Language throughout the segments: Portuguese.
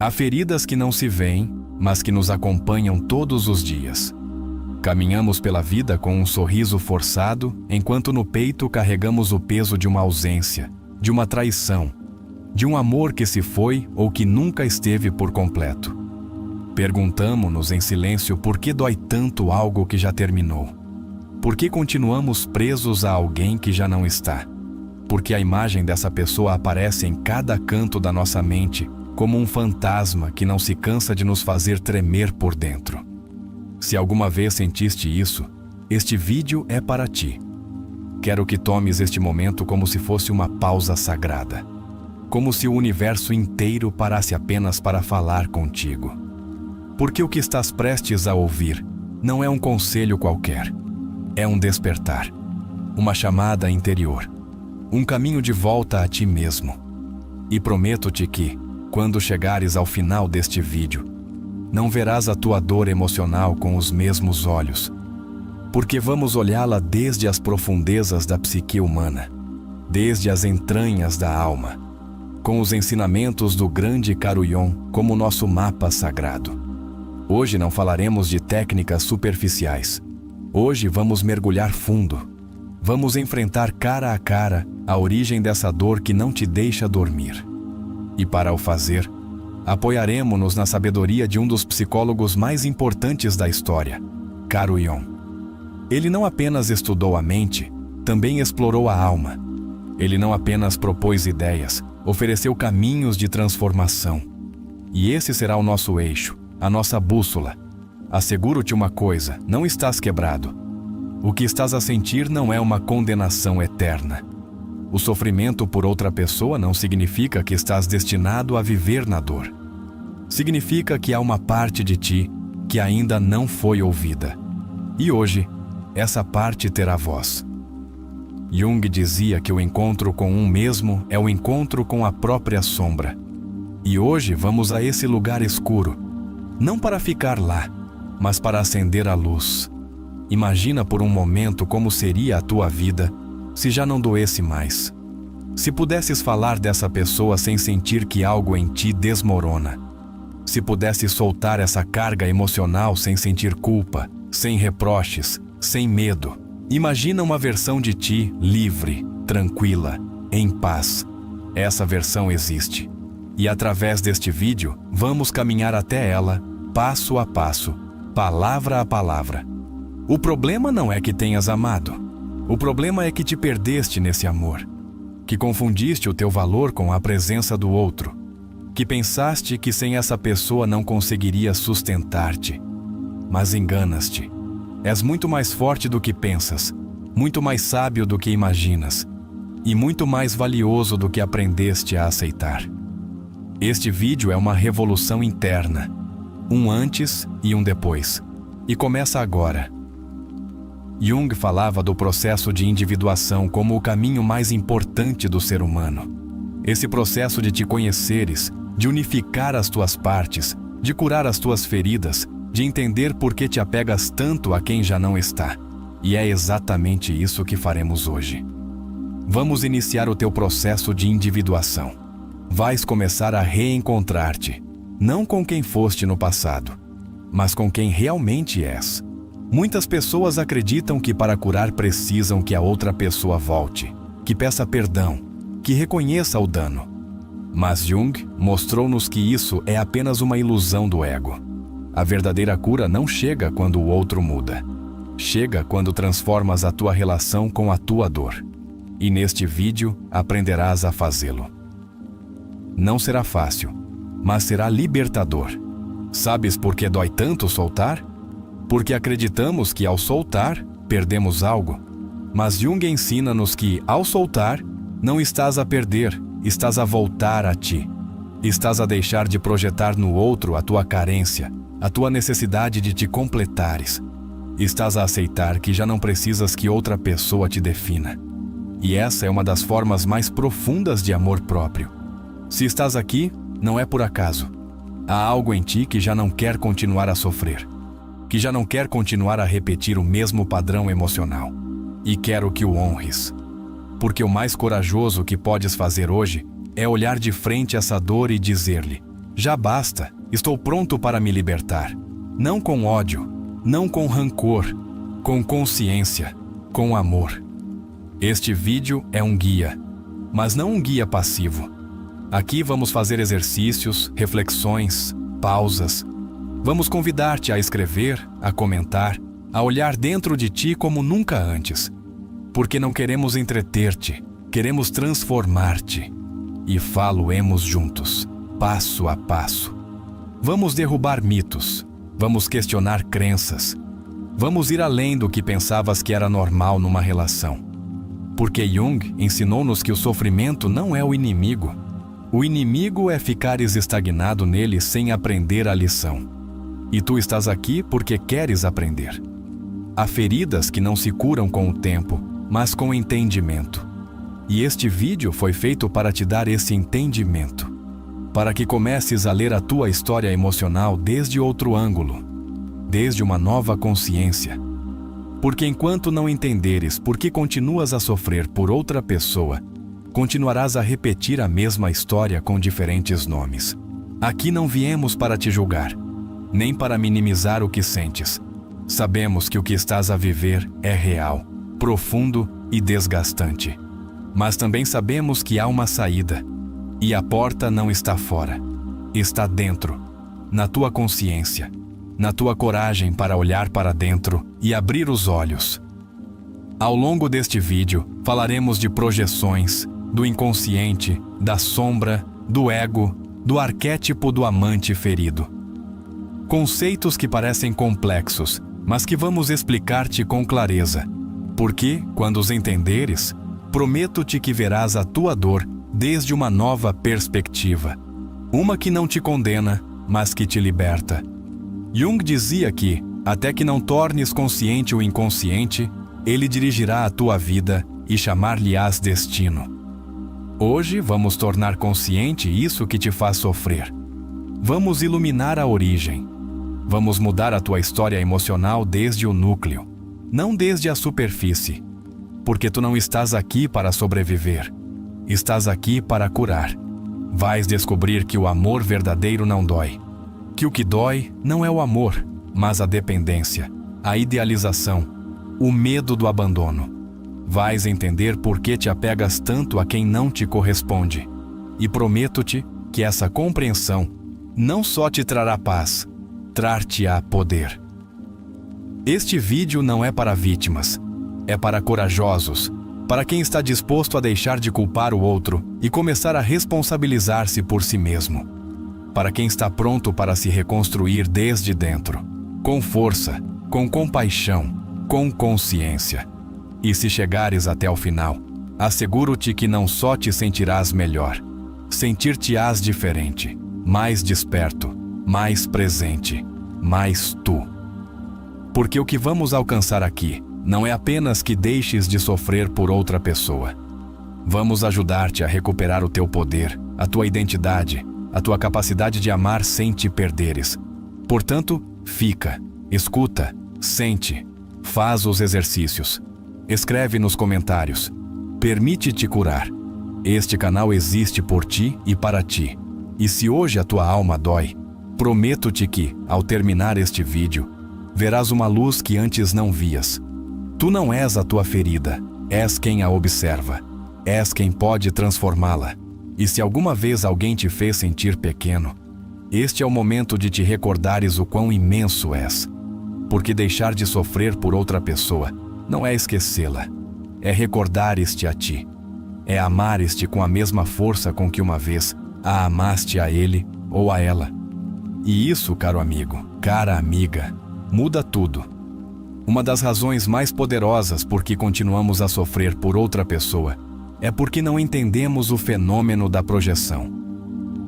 Há feridas que não se veem, mas que nos acompanham todos os dias. Caminhamos pela vida com um sorriso forçado, enquanto no peito carregamos o peso de uma ausência, de uma traição, de um amor que se foi ou que nunca esteve por completo. Perguntamo-nos em silêncio por que dói tanto algo que já terminou. Por que continuamos presos a alguém que já não está? Porque a imagem dessa pessoa aparece em cada canto da nossa mente, como um fantasma que não se cansa de nos fazer tremer por dentro. Se alguma vez sentiste isso, este vídeo é para ti. Quero que tomes este momento como se fosse uma pausa sagrada. Como se o universo inteiro parasse apenas para falar contigo. Porque o que estás prestes a ouvir não é um conselho qualquer. É um despertar. Uma chamada interior. Um caminho de volta a ti mesmo. E prometo-te que, quando chegares ao final deste vídeo, não verás a tua dor emocional com os mesmos olhos, porque vamos olhá-la desde as profundezas da psique humana, desde as entranhas da alma, com os ensinamentos do grande Karuyon como nosso mapa sagrado. Hoje não falaremos de técnicas superficiais. Hoje vamos mergulhar fundo. Vamos enfrentar cara a cara a origem dessa dor que não te deixa dormir. E para o fazer, apoiaremos-nos na sabedoria de um dos psicólogos mais importantes da história, Karuyon. Ele não apenas estudou a mente, também explorou a alma. Ele não apenas propôs ideias, ofereceu caminhos de transformação. E esse será o nosso eixo, a nossa bússola. Asseguro-te uma coisa, não estás quebrado. O que estás a sentir não é uma condenação eterna. O sofrimento por outra pessoa não significa que estás destinado a viver na dor. Significa que há uma parte de ti que ainda não foi ouvida. E hoje, essa parte terá voz. Jung dizia que o encontro com um mesmo é o encontro com a própria sombra. E hoje vamos a esse lugar escuro, não para ficar lá, mas para acender a luz. Imagina por um momento como seria a tua vida se já não doesse mais. Se pudesses falar dessa pessoa sem sentir que algo em ti desmorona. Se pudesses soltar essa carga emocional sem sentir culpa, sem reproches, sem medo. Imagina uma versão de ti livre, tranquila, em paz. Essa versão existe. E através deste vídeo, vamos caminhar até ela, passo a passo, palavra a palavra. O problema não é que tenhas amado. O problema é que te perdeste nesse amor, que confundiste o teu valor com a presença do outro, que pensaste que sem essa pessoa não conseguiria sustentar-te. Mas enganas-te. És muito mais forte do que pensas, muito mais sábio do que imaginas, e muito mais valioso do que aprendeste a aceitar. Este vídeo é uma revolução interna, um antes e um depois, e começa agora. Jung falava do processo de individuação como o caminho mais importante do ser humano. Esse processo de te conheceres, de unificar as tuas partes, de curar as tuas feridas, de entender por que te apegas tanto a quem já não está. E é exatamente isso que faremos hoje. Vamos iniciar o teu processo de individuação. Vais começar a reencontrar-te, não com quem foste no passado, mas com quem realmente és. Muitas pessoas acreditam que para curar precisam que a outra pessoa volte, que peça perdão, que reconheça o dano. Mas Jung mostrou-nos que isso é apenas uma ilusão do ego. A verdadeira cura não chega quando o outro muda. Chega quando transformas a tua relação com a tua dor. E neste vídeo aprenderás a fazê-lo. Não será fácil, mas será libertador. Sabes por que dói tanto soltar? Porque acreditamos que ao soltar, perdemos algo. Mas Jung ensina-nos que, ao soltar, não estás a perder, estás a voltar a ti. Estás a deixar de projetar no outro a tua carência, a tua necessidade de te completares. Estás a aceitar que já não precisas que outra pessoa te defina. E essa é uma das formas mais profundas de amor próprio. Se estás aqui, não é por acaso. Há algo em ti que já não quer continuar a sofrer, que já não quer continuar a repetir o mesmo padrão emocional. E quero que o honres. Porque o mais corajoso que podes fazer hoje é olhar de frente essa dor e dizer-lhe: Já basta, estou pronto para me libertar. Não com ódio, não com rancor, com consciência, com amor. Este vídeo é um guia, mas não um guia passivo. Aqui vamos fazer exercícios, reflexões, pausas. Vamos convidar-te a escrever, a comentar, a olhar dentro de ti como nunca antes. Porque não queremos entreter-te, queremos transformar-te. E falo-emos juntos, passo a passo. Vamos derrubar mitos, vamos questionar crenças. Vamos ir além do que pensavas que era normal numa relação. Porque Jung ensinou-nos que o sofrimento não é o inimigo. O inimigo é ficares estagnado nele sem aprender a lição. E tu estás aqui porque queres aprender. Há feridas que não se curam com o tempo, mas com entendimento. E este vídeo foi feito para te dar esse entendimento. Para que comeces a ler a tua história emocional desde outro ângulo, desde uma nova consciência. Porque enquanto não entenderes por que continuas a sofrer por outra pessoa, continuarás a repetir a mesma história com diferentes nomes. Aqui não viemos para te julgar, nem para minimizar o que sentes. Sabemos que o que estás a viver é real, profundo e desgastante. Mas também sabemos que há uma saída. E a porta não está fora. Está dentro, na tua consciência, na tua coragem para olhar para dentro e abrir os olhos. Ao longo deste vídeo, falaremos de projeções, do inconsciente, da sombra, do ego, do arquétipo do amante ferido. Conceitos que parecem complexos, mas que vamos explicar-te com clareza. Porque, quando os entenderes, prometo-te que verás a tua dor desde uma nova perspectiva. Uma que não te condena, mas que te liberta. Jung dizia que, até que não tornes consciente o inconsciente, ele dirigirá a tua vida e chamar-lhe-ás destino. Hoje vamos tornar consciente isso que te faz sofrer. Vamos iluminar a origem. Vamos mudar a tua história emocional desde o núcleo, não desde a superfície. Porque tu não estás aqui para sobreviver. Estás aqui para curar. Vais descobrir que o amor verdadeiro não dói. Que o que dói não é o amor, mas a dependência, a idealização, o medo do abandono. Vais entender por que te apegas tanto a quem não te corresponde. E prometo-te que essa compreensão não só te trará paz, trar-te-á poder. Este vídeo não é para vítimas, é para corajosos, para quem está disposto a deixar de culpar o outro e começar a responsabilizar-se por si mesmo. Para quem está pronto para se reconstruir desde dentro, com força, com compaixão, com consciência. E se chegares até o final, asseguro-te que não só te sentirás melhor, sentir-te-ás diferente, mais desperto, mais presente, mais tu. Porque o que vamos alcançar aqui não é apenas que deixes de sofrer por outra pessoa. Vamos ajudar-te a recuperar o teu poder, a tua identidade, a tua capacidade de amar sem te perderes. Portanto, fica, escuta, sente, faz os exercícios. Escreve nos comentários. Permite-te curar. Este canal existe por ti e para ti. E se hoje a tua alma dói, prometo-te que, ao terminar este vídeo, verás uma luz que antes não vias. Tu não és a tua ferida, és quem a observa. És quem pode transformá-la. E se alguma vez alguém te fez sentir pequeno, este é o momento de te recordares o quão imenso és. Porque deixar de sofrer por outra pessoa não é esquecê-la, é recordar-te a ti. É amar-te com a mesma força com que uma vez a amaste a ele ou a ela. E isso, caro amigo, cara amiga, muda tudo. Uma das razões mais poderosas por que continuamos a sofrer por outra pessoa é porque não entendemos o fenômeno da projeção.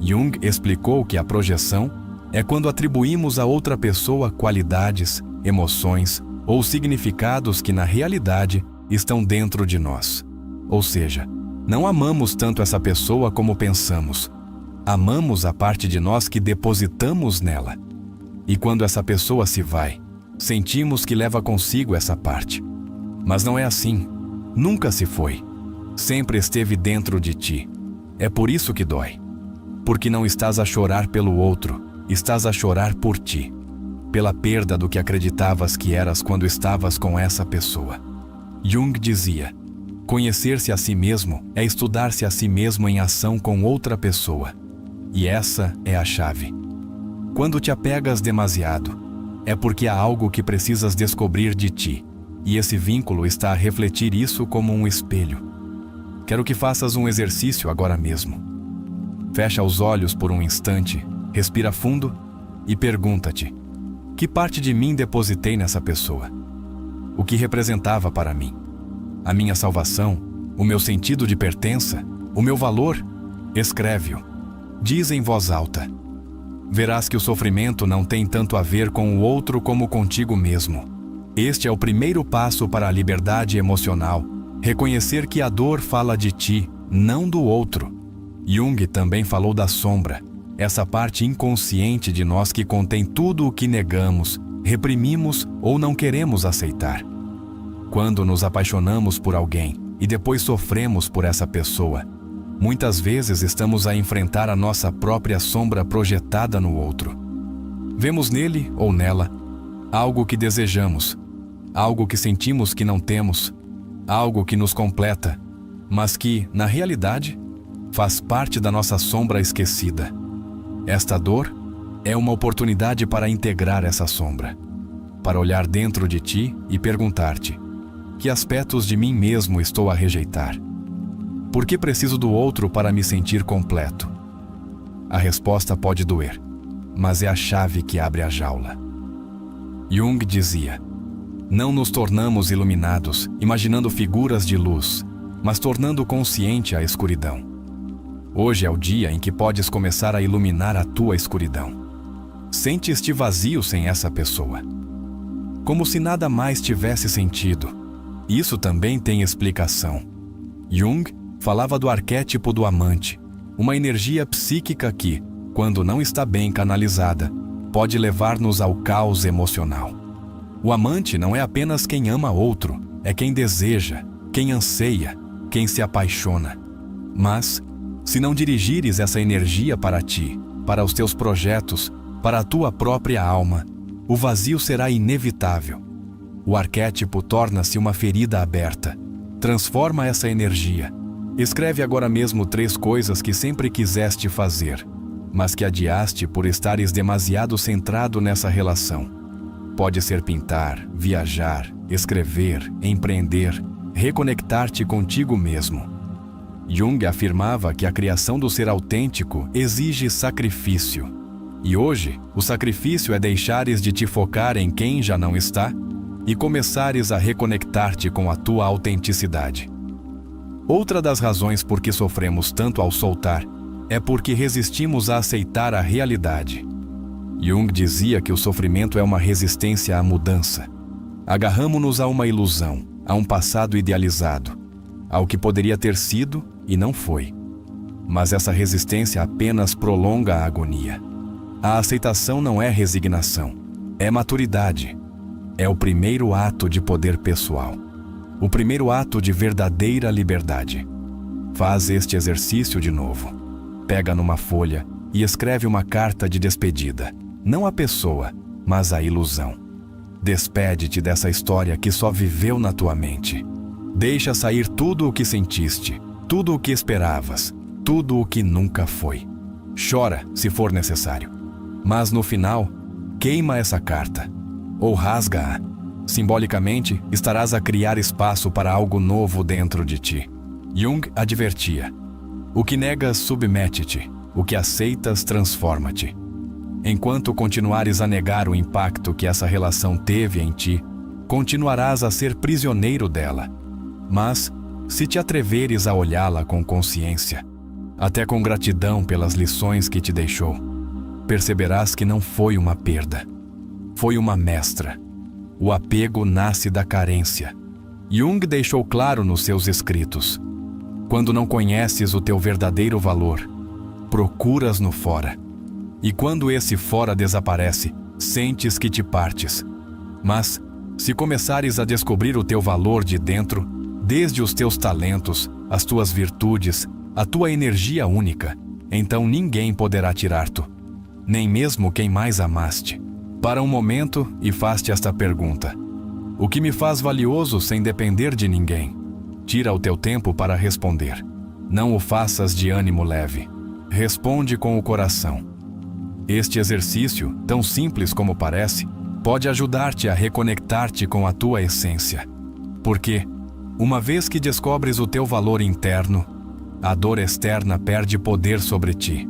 Jung explicou que a projeção é quando atribuímos a outra pessoa qualidades, emoções ou significados que na realidade estão dentro de nós. Ou seja, não amamos tanto essa pessoa como pensamos. Amamos a parte de nós que depositamos nela. E quando essa pessoa se vai, sentimos que leva consigo essa parte. Mas não é assim. Nunca se foi. Sempre esteve dentro de ti. É por isso que dói. porque não estás a chorar pelo outro, estás a chorar por ti, pela perda do que acreditavas que eras quando estavas com essa pessoa. Jung dizia: conhecer-se a si mesmo é estudar-se a si mesmo em ação com outra pessoa. E essa é a chave. Quando te apegas demasiado, é porque há algo que precisas descobrir de ti, e esse vínculo está a refletir isso como um espelho. Quero que faças um exercício agora mesmo. Fecha os olhos por um instante, respira fundo e pergunta-te: que parte de mim depositei nessa pessoa? O que representava para mim? A minha salvação? O meu sentido de pertença? O meu valor? Escreve-o. Diz em voz alta. Verás que o sofrimento não tem tanto a ver com o outro como contigo mesmo. Este é o primeiro passo para a liberdade emocional. Reconhecer que a dor fala de ti, não do outro. Jung também falou da sombra, essa parte inconsciente de nós que contém tudo o que negamos, reprimimos ou não queremos aceitar. Quando nos apaixonamos por alguém e depois sofremos por essa pessoa, muitas vezes estamos a enfrentar a nossa própria sombra projetada no outro. Vemos nele ou nela algo que desejamos, algo que sentimos que não temos, algo que nos completa, mas que, na realidade, faz parte da nossa sombra esquecida. Esta dor é uma oportunidade para integrar essa sombra, para olhar dentro de ti e perguntar-te: que aspectos de mim mesmo estou a rejeitar? Por que preciso do outro para me sentir completo? A resposta pode doer, mas é a chave que abre a jaula. Jung dizia: não nos tornamos iluminados imaginando figuras de luz, mas tornando consciente a escuridão. Hoje é o dia em que podes começar a iluminar a tua escuridão. Sente-te vazio sem essa pessoa, como se nada mais tivesse sentido. Isso também tem explicação. Jung falava do arquétipo do amante, uma energia psíquica que, quando não está bem canalizada, pode levar-nos ao caos emocional. O amante não é apenas quem ama outro, é quem deseja, quem anseia, quem se apaixona. Mas, se não dirigires essa energia para ti, para os teus projetos, para a tua própria alma, o vazio será inevitável. O arquétipo torna-se uma ferida aberta. Transforma essa energia. Escreve agora mesmo 3 coisas que sempre quiseste fazer, mas que adiaste por estares demasiado centrado nessa relação. Pode ser pintar, viajar, escrever, empreender, reconectar-te contigo mesmo. Jung afirmava que a criação do ser autêntico exige sacrifício. E hoje, o sacrifício é deixares de te focar em quem já não está e começares a reconectar-te com a tua autenticidade. Outra das razões por que sofremos tanto ao soltar é porque resistimos a aceitar a realidade. Jung dizia que o sofrimento é uma resistência à mudança. Agarramo-nos a uma ilusão, a um passado idealizado, ao que poderia ter sido e não foi. Mas essa resistência apenas prolonga a agonia. A aceitação não é resignação, é maturidade. É o primeiro ato de poder pessoal, o primeiro ato de verdadeira liberdade. Faz este exercício de novo. Pega numa folha e escreve uma carta de despedida, não à pessoa, mas à ilusão. Despede-te dessa história que só viveu na tua mente. Deixa sair tudo o que sentiste, tudo o que esperavas, tudo o que nunca foi. Chora, se for necessário. Mas no final, queima essa carta, ou rasga-a. Simbolicamente, estarás a criar espaço para algo novo dentro de ti. Jung advertia: o que negas, submete-te. O que aceitas, transforma-te. Enquanto continuares a negar o impacto que essa relação teve em ti, continuarás a ser prisioneiro dela. Mas, se te atreveres a olhá-la com consciência, até com gratidão pelas lições que te deixou, perceberás que não foi uma perda. Foi uma mestra. O apego nasce da carência. Jung deixou claro nos seus escritos: quando não conheces o teu verdadeiro valor, procuras no fora. E quando esse fora desaparece, sentes que te partes. Mas, se começares a descobrir o teu valor de dentro, desde os teus talentos, as tuas virtudes, a tua energia única, então ninguém poderá tirar-te, nem mesmo quem mais amaste. Para um momento e faz-te esta pergunta: o que me faz valioso sem depender de ninguém? Tira o teu tempo para responder. Não o faças de ânimo leve. Responde com o coração. Este exercício, tão simples como parece, pode ajudar-te a reconectar-te com a tua essência. Porque, uma vez que descobres o teu valor interno, a dor externa perde poder sobre ti.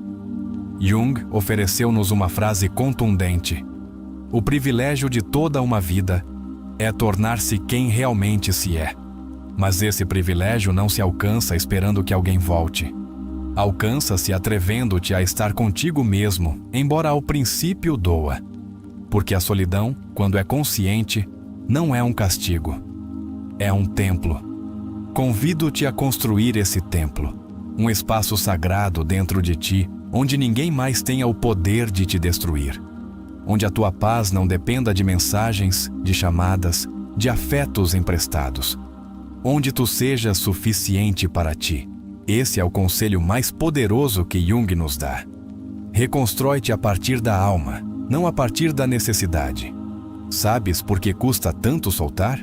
Jung ofereceu-nos uma frase contundente: o privilégio de toda uma vida é tornar-se quem realmente se é. Mas esse privilégio não se alcança esperando que alguém volte. Alcança-se atrevendo-te a estar contigo mesmo, embora ao princípio doa. Porque a solidão, quando é consciente, não é um castigo. É um templo. Convido-te a construir esse templo, um espaço sagrado dentro de ti, onde ninguém mais tenha o poder de te destruir. Onde a tua paz não dependa de mensagens, de chamadas, de afetos emprestados. Onde tu sejas suficiente para ti. Esse é o conselho mais poderoso que Jung nos dá. Reconstrói-te a partir da alma, não a partir da necessidade. Sabes por que custa tanto soltar?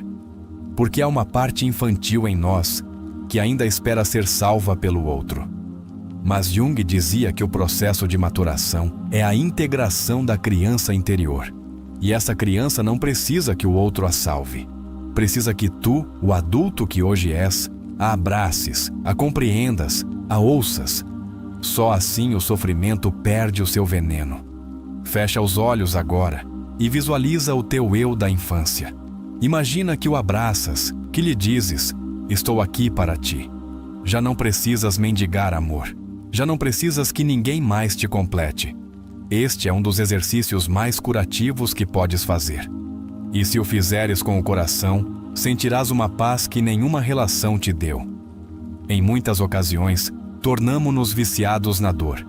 Porque há uma parte infantil em nós que ainda espera ser salva pelo outro. Mas Jung dizia que o processo de maturação é a integração da criança interior. E essa criança não precisa que o outro a salve. Precisa que tu, o adulto que hoje és, a abraces, a compreendas, a ouças. Só assim o sofrimento perde o seu veneno. Fecha os olhos agora e visualiza o teu eu da infância. Imagina que o abraças, que lhe dizes: estou aqui para ti. Já não precisas mendigar amor. Já não precisas que ninguém mais te complete. Este é um dos exercícios mais curativos que podes fazer. E se o fizeres com o coração, sentirás uma paz que nenhuma relação te deu. Em muitas ocasiões, tornamo-nos viciados na dor.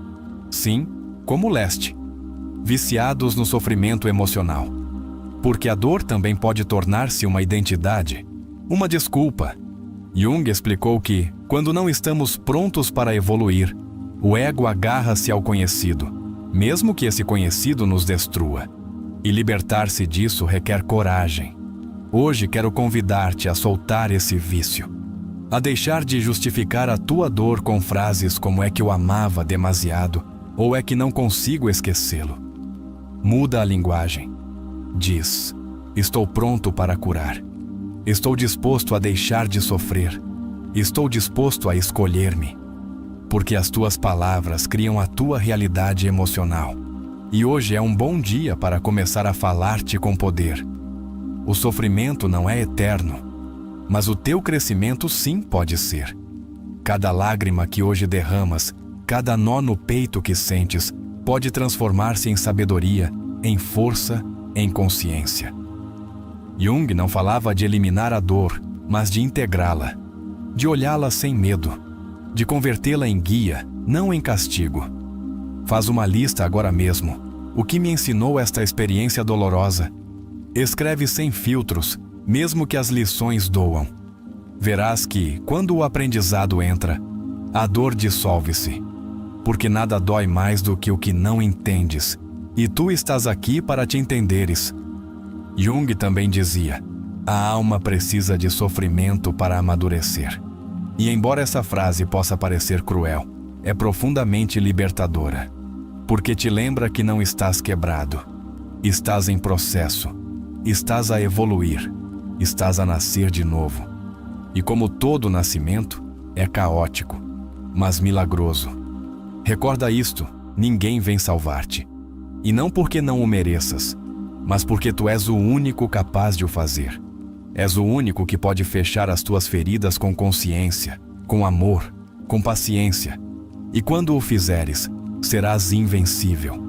Sim, como Leste. Viciados no sofrimento emocional. Porque a dor também pode tornar-se uma identidade, uma desculpa. Jung explicou que, quando não estamos prontos para evoluir, o ego agarra-se ao conhecido, mesmo que esse conhecido nos destrua. E libertar-se disso requer coragem. Hoje quero convidar-te a soltar esse vício, a deixar de justificar a tua dor com frases como é que eu amava demasiado ou é que não consigo esquecê-lo. Muda a linguagem. Diz: estou pronto para curar. Estou disposto a deixar de sofrer. Estou disposto a escolher-me. Porque as tuas palavras criam a tua realidade emocional. E hoje é um bom dia para começar a falar-te com poder. O sofrimento não é eterno, mas o teu crescimento sim pode ser. Cada lágrima que hoje derramas, cada nó no peito que sentes, pode transformar-se em sabedoria, em força, em consciência. Jung não falava de eliminar a dor, mas de integrá-la, de olhá-la sem medo, de convertê-la em guia, não em castigo. Faz uma lista agora mesmo. O que me ensinou esta experiência dolorosa? Escreve sem filtros, mesmo que as lições doam. Verás que, quando o aprendizado entra, a dor dissolve-se. Porque nada dói mais do que o que não entendes. E tu estás aqui para te entenderes. Jung também dizia: a alma precisa de sofrimento para amadurecer. E embora essa frase possa parecer cruel, é profundamente libertadora. Porque te lembra que não estás quebrado. Estás em processo. Estás a evoluir. Estás a nascer de novo. E como todo nascimento, é caótico, mas milagroso. Recorda isto: ninguém vem salvar-te. E não porque não o mereças, mas porque tu és o único capaz de o fazer. És o único que pode fechar as tuas feridas com consciência, com amor, com paciência. E quando o fizeres, serás invencível.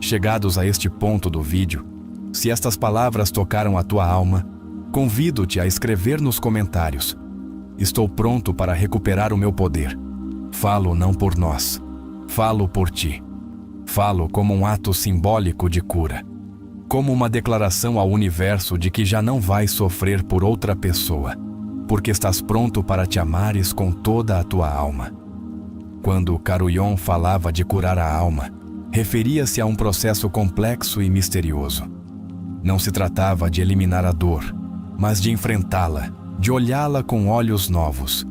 Chegados a este ponto do vídeo, se estas palavras tocaram a tua alma, convido-te a escrever nos comentários: estou pronto para recuperar o meu poder. Falo não por nós, falo por ti. Falo como um ato simbólico de cura, como uma declaração ao universo de que já não vais sofrer por outra pessoa, porque estás pronto para te amares com toda a tua alma. Quando Karuyon falava de curar a alma, referia-se a um processo complexo e misterioso. Não se tratava de eliminar a dor, mas de enfrentá-la, de olhá-la com olhos novos.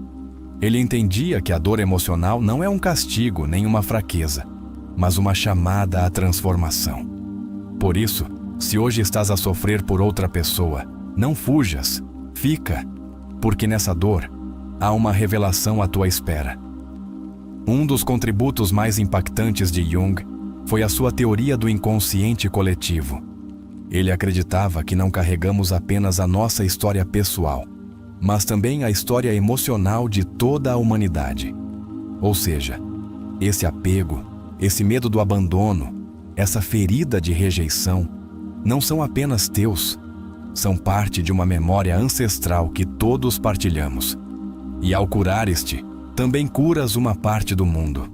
Ele entendia que a dor emocional não é um castigo nem uma fraqueza, mas uma chamada à transformação. Por isso, se hoje estás a sofrer por outra pessoa, não fujas, fica, porque nessa dor há uma revelação à tua espera. Um dos contributos mais impactantes de Jung foi a sua teoria do inconsciente coletivo. Ele acreditava que não carregamos apenas a nossa história pessoal, mas também a história emocional de toda a humanidade. Ou seja, esse apego, esse medo do abandono, essa ferida de rejeição, não são apenas teus, são parte de uma memória ancestral que todos partilhamos. E ao curar este, também curas uma parte do mundo.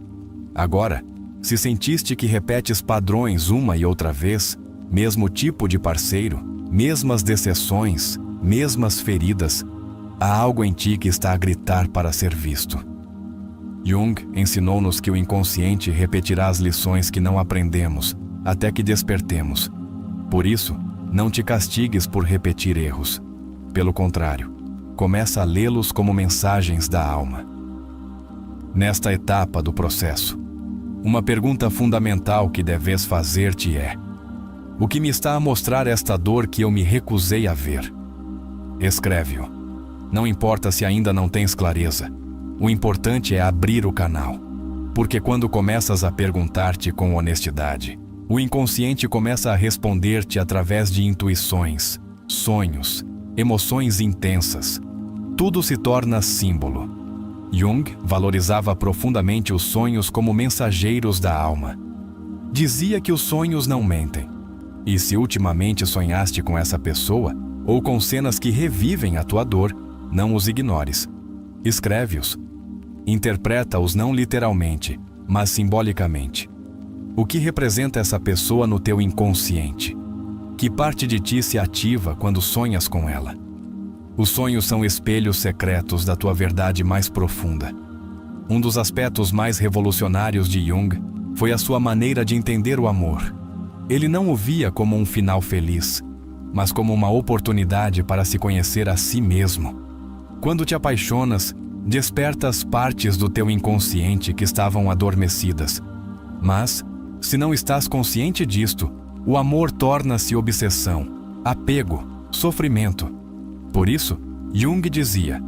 Agora, se sentiste que repetes padrões uma e outra vez, mesmo tipo de parceiro, mesmas decepções, mesmas feridas, há algo em ti que está a gritar para ser visto. Jung ensinou-nos que o inconsciente repetirá as lições que não aprendemos até que despertemos. Por isso, não te castigues por repetir erros. Pelo contrário, começa a lê-los como mensagens da alma. Nesta etapa do processo, uma pergunta fundamental que deves fazer-te é: o que me está a mostrar esta dor que eu me recusei a ver? Escreve-o. Não importa se ainda não tens clareza. O importante é abrir o canal. Porque quando começas a perguntar-te com honestidade, o inconsciente começa a responder-te através de intuições, sonhos, emoções intensas. Tudo se torna símbolo. Jung valorizava profundamente os sonhos como mensageiros da alma. Dizia que os sonhos não mentem. E se ultimamente sonhaste com essa pessoa, ou com cenas que revivem a tua dor, não os ignores. Escreve-os. Interpreta-os não literalmente, mas simbolicamente. O que representa essa pessoa no teu inconsciente? Que parte de ti se ativa quando sonhas com ela? Os sonhos são espelhos secretos da tua verdade mais profunda. Um dos aspectos mais revolucionários de Jung foi a sua maneira de entender o amor. Ele não o via como um final feliz, mas como uma oportunidade para se conhecer a si mesmo. Quando te apaixonas, despertas partes do teu inconsciente que estavam adormecidas. Mas, se não estás consciente disto, o amor torna-se obsessão, apego, sofrimento. Por isso, Jung dizia: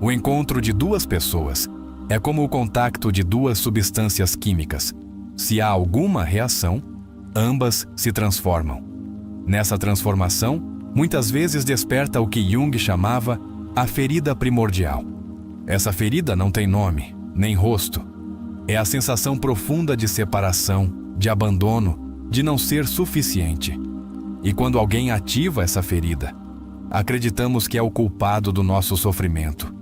o encontro de duas pessoas é como o contacto de duas substâncias químicas. Se há alguma reação, ambas se transformam. Nessa transformação, muitas vezes desperta o que Jung chamava a ferida primordial. Essa ferida não tem nome, nem rosto. É a sensação profunda de separação, de abandono, de não ser suficiente. E quando alguém ativa essa ferida, acreditamos que é o culpado do nosso sofrimento.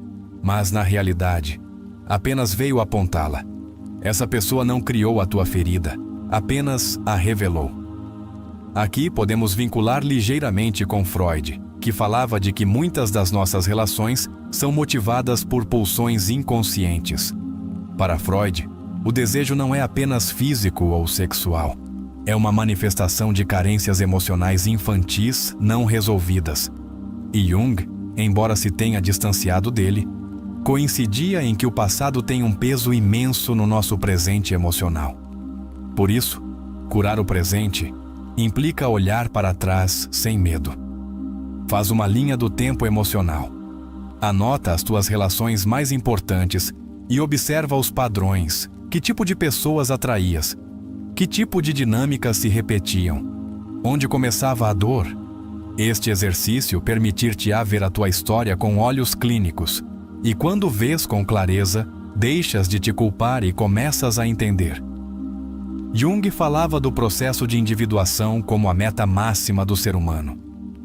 Mas, na realidade, apenas veio apontá-la. Essa pessoa não criou a tua ferida, apenas a revelou. Aqui podemos vincular ligeiramente com Freud, que falava de que muitas das nossas relações são motivadas por pulsões inconscientes. Para Freud, o desejo não é apenas físico ou sexual. É uma manifestação de carências emocionais infantis não resolvidas. E Jung, embora se tenha distanciado dele, coincidia em que o passado tem um peso imenso no nosso presente emocional. Por isso, curar o presente implica olhar para trás sem medo. Faz uma linha do tempo emocional. Anota as tuas relações mais importantes e observa os padrões. Que tipo de pessoas atraías? Que tipo de dinâmicas se repetiam? Onde começava a dor? Este exercício permitir-te-á ver a tua história com olhos clínicos. E quando vês com clareza, deixas de te culpar e começas a entender. Jung falava do processo de individuação como a meta máxima do ser humano.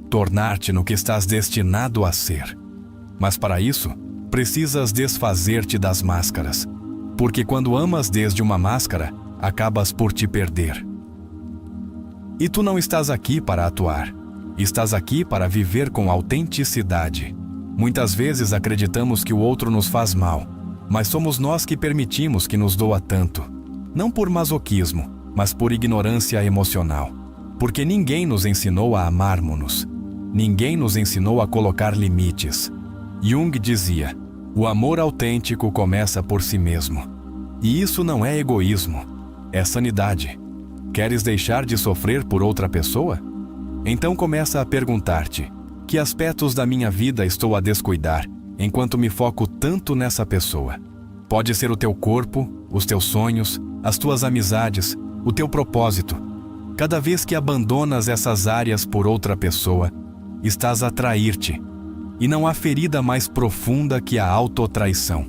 Tornar-te no que estás destinado a ser. Mas para isso, precisas desfazer-te das máscaras. Porque quando amas desde uma máscara, acabas por te perder. E tu não estás aqui para atuar. Estás aqui para viver com autenticidade. Muitas vezes acreditamos que o outro nos faz mal, mas somos nós que permitimos que nos doa tanto. Não por masoquismo, mas por ignorância emocional. Porque ninguém nos ensinou a amarmos-nos. Ninguém nos ensinou a colocar limites. Jung dizia: o amor autêntico começa por si mesmo. E isso não é egoísmo, é sanidade. Queres deixar de sofrer por outra pessoa? Então começa a perguntar-te: que aspectos da minha vida estou a descuidar, enquanto me foco tanto nessa pessoa? Pode ser o teu corpo, os teus sonhos, as tuas amizades, o teu propósito. Cada vez que abandonas essas áreas por outra pessoa, estás a trair-te. E não há ferida mais profunda que a autotraição.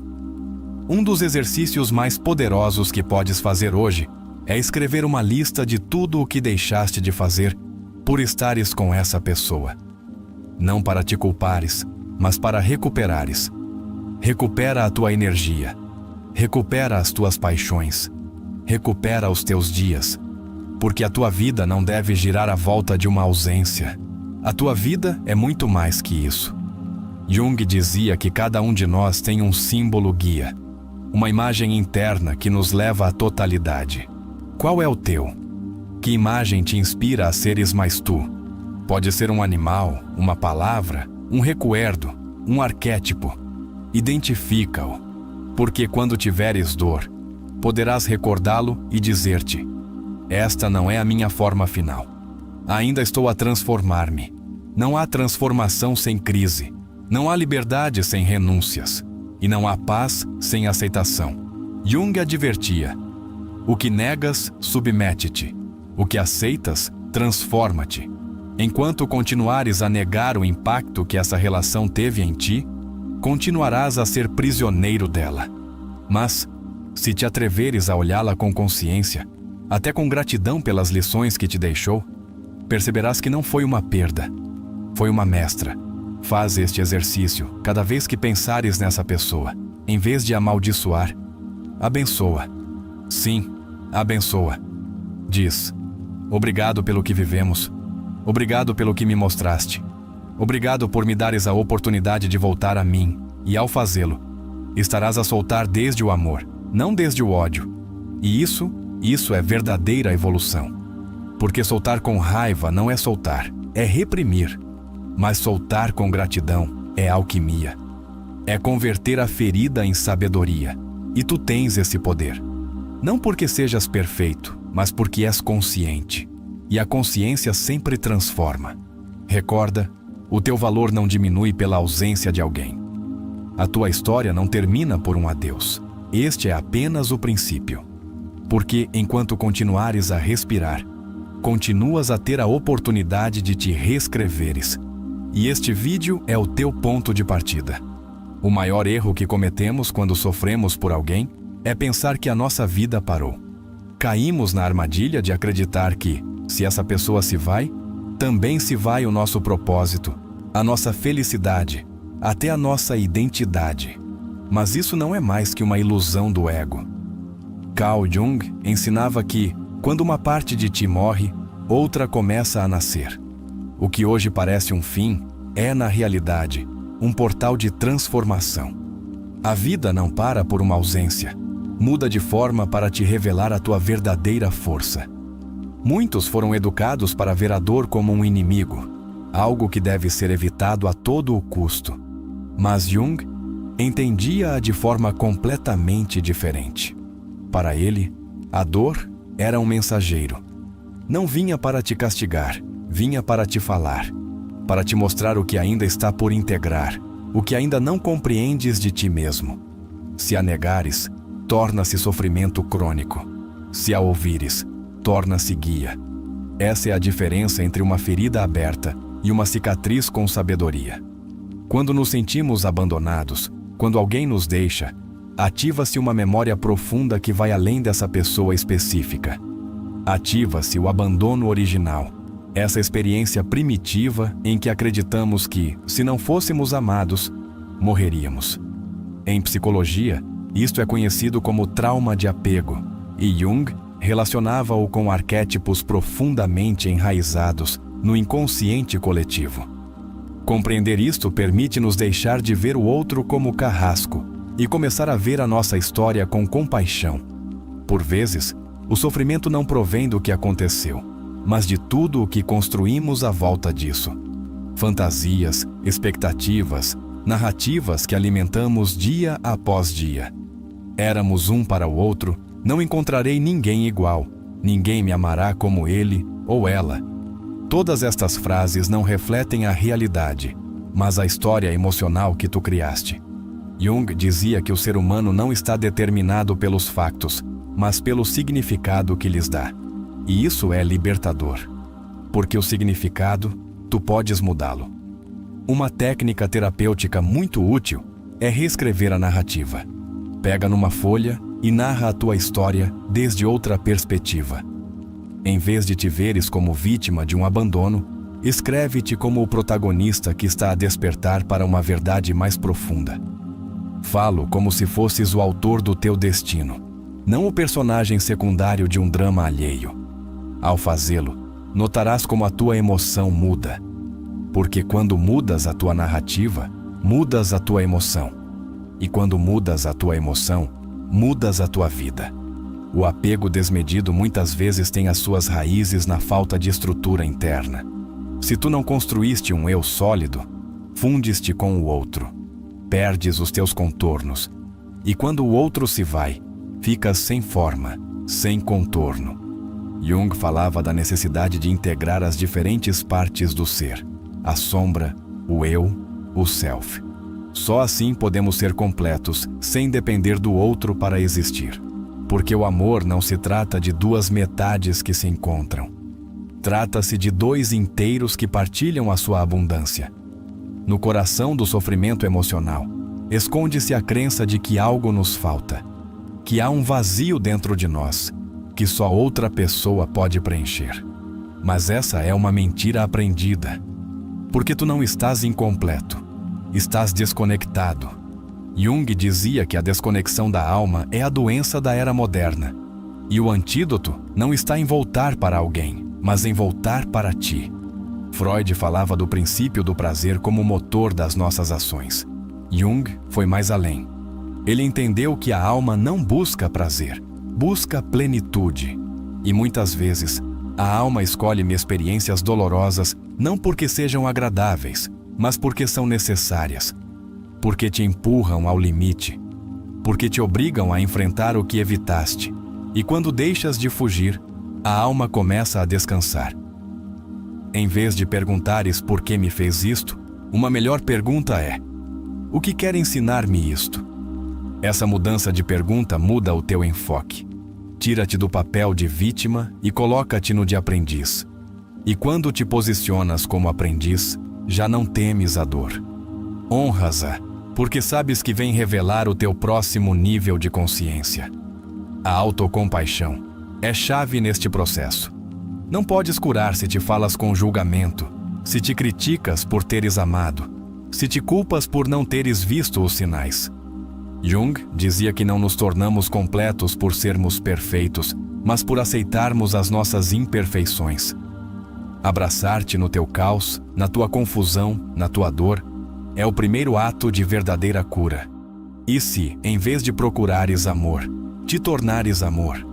Um dos exercícios mais poderosos que podes fazer hoje é escrever uma lista de tudo o que deixaste de fazer por estares com essa pessoa. Não para te culpares, mas para recuperares. Recupera a tua energia. Recupera as tuas paixões. Recupera os teus dias. Porque a tua vida não deve girar à volta de uma ausência. A tua vida é muito mais que isso. Jung dizia que cada um de nós tem um símbolo guia, uma imagem interna que nos leva à totalidade. Qual é o teu? Que imagem te inspira a seres mais tu? Pode ser um animal, uma palavra, um recuerdo, um arquétipo. Identifica-o, porque quando tiveres dor, poderás recordá-lo e dizer-te: esta não é a minha forma final. Ainda estou a transformar-me. Não há transformação sem crise. Não há liberdade sem renúncias. E não há paz sem aceitação. Jung advertia: o que negas, submete-te. O que aceitas, transforma-te. Enquanto continuares a negar o impacto que essa relação teve em ti, continuarás a ser prisioneiro dela. Mas, se te atreveres a olhá-la com consciência, até com gratidão pelas lições que te deixou, perceberás que não foi uma perda, foi uma mestra. Faz este exercício cada vez que pensares nessa pessoa. Em vez de amaldiçoar, abençoa. Sim, abençoa. Diz: obrigado pelo que vivemos. Obrigado pelo que me mostraste. Obrigado por me dares a oportunidade de voltar a mim. E ao fazê-lo, estarás a soltar desde o amor, não desde o ódio. E isso é verdadeira evolução. Porque soltar com raiva não é soltar, é reprimir. Mas soltar com gratidão é alquimia. É converter a ferida em sabedoria. E tu tens esse poder. Não porque sejas perfeito, mas porque és consciente. E a consciência sempre transforma. Recorda, o teu valor não diminui pela ausência de alguém. A tua história não termina por um adeus. Este é apenas o princípio. Porque enquanto continuares a respirar, continuas a ter a oportunidade de te reescreveres. E este vídeo é o teu ponto de partida. O maior erro que cometemos quando sofremos por alguém é pensar que a nossa vida parou. Caímos na armadilha de acreditar que, se essa pessoa se vai, também se vai o nosso propósito, a nossa felicidade, até a nossa identidade. Mas isso não é mais que uma ilusão do ego. Carl Jung ensinava que, quando uma parte de ti morre, outra começa a nascer. O que hoje parece um fim é, na realidade, um portal de transformação. A vida não para por uma ausência. Muda de forma para te revelar a tua verdadeira força. Muitos foram educados para ver a dor como um inimigo, algo que deve ser evitado a todo o custo. Mas Jung entendia-a de forma completamente diferente. Para ele, a dor era um mensageiro. Não vinha para te castigar, vinha para te falar, para te mostrar o que ainda está por integrar, o que ainda não compreendes de ti mesmo. Se a negares, torna-se sofrimento crônico. Se a ouvires, torna-se guia. Essa é a diferença entre uma ferida aberta e uma cicatriz com sabedoria. Quando nos sentimos abandonados, quando alguém nos deixa, ativa-se uma memória profunda que vai além dessa pessoa específica. Ativa-se o abandono original, essa experiência primitiva em que acreditamos que, se não fôssemos amados, morreríamos. Em psicologia, isto é conhecido como trauma de apego, e Jung relacionava-o com arquétipos profundamente enraizados no inconsciente coletivo. Compreender isto permite-nos deixar de ver o outro como carrasco e começar a ver a nossa história com compaixão. Por vezes, o sofrimento não provém do que aconteceu, mas de tudo o que construímos à volta disso. Fantasias, expectativas, narrativas que alimentamos dia após dia. Éramos um para o outro, não encontrarei ninguém igual, ninguém me amará como ele ou ela. Todas estas frases não refletem a realidade, mas a história emocional que tu criaste. Jung dizia que o ser humano não está determinado pelos factos, mas pelo significado que lhes dá. E isso é libertador, porque o significado, tu podes mudá-lo. Uma técnica terapêutica muito útil é reescrever a narrativa. Pega numa folha e narra a tua história desde outra perspectiva. Em vez de te veres como vítima de um abandono, escreve-te como o protagonista que está a despertar para uma verdade mais profunda. Falo como se fosses o autor do teu destino, não o personagem secundário de um drama alheio. Ao fazê-lo, notarás como a tua emoção muda. Porque quando mudas a tua narrativa, mudas a tua emoção. E quando mudas a tua emoção, mudas a tua vida. O apego desmedido muitas vezes tem as suas raízes na falta de estrutura interna. Se tu não construíste um eu sólido, fundes-te com o outro. Perdes os teus contornos. E quando o outro se vai, ficas sem forma, sem contorno. Jung falava da necessidade de integrar as diferentes partes do ser. A sombra, o eu, o self. Só assim podemos ser completos, sem depender do outro para existir. Porque o amor não se trata de duas metades que se encontram. Trata-se de dois inteiros que partilham a sua abundância. No coração do sofrimento emocional, esconde-se a crença de que algo nos falta, que há um vazio dentro de nós, que só outra pessoa pode preencher. Mas essa é uma mentira aprendida. Porque tu não estás incompleto, estás desconectado. Jung dizia que a desconexão da alma é a doença da era moderna. E o antídoto não está em voltar para alguém, mas em voltar para ti. Freud falava do princípio do prazer como motor das nossas ações. Jung foi mais além. Ele entendeu que a alma não busca prazer, busca plenitude. E muitas vezes, a alma escolhe experiências dolorosas não porque sejam agradáveis, mas porque são necessárias. Porque te empurram ao limite. Porque te obrigam a enfrentar o que evitaste. E quando deixas de fugir, a alma começa a descansar. Em vez de perguntares por que me fez isto, uma melhor pergunta é: o que quer ensinar-me isto? Essa mudança de pergunta muda o teu enfoque. Tira-te do papel de vítima e coloca-te no de aprendiz. E quando te posicionas como aprendiz, já não temes a dor. Honras-a, porque sabes que vem revelar o teu próximo nível de consciência. A autocompaixão é chave neste processo. Não podes curar se te falas com julgamento, se te criticas por teres amado, se te culpas por não teres visto os sinais. Jung dizia que não nos tornamos completos por sermos perfeitos, mas por aceitarmos as nossas imperfeições. Abraçar-te no teu caos, na tua confusão, na tua dor, é o primeiro ato de verdadeira cura. E se, em vez de procurares amor, te tornares amor?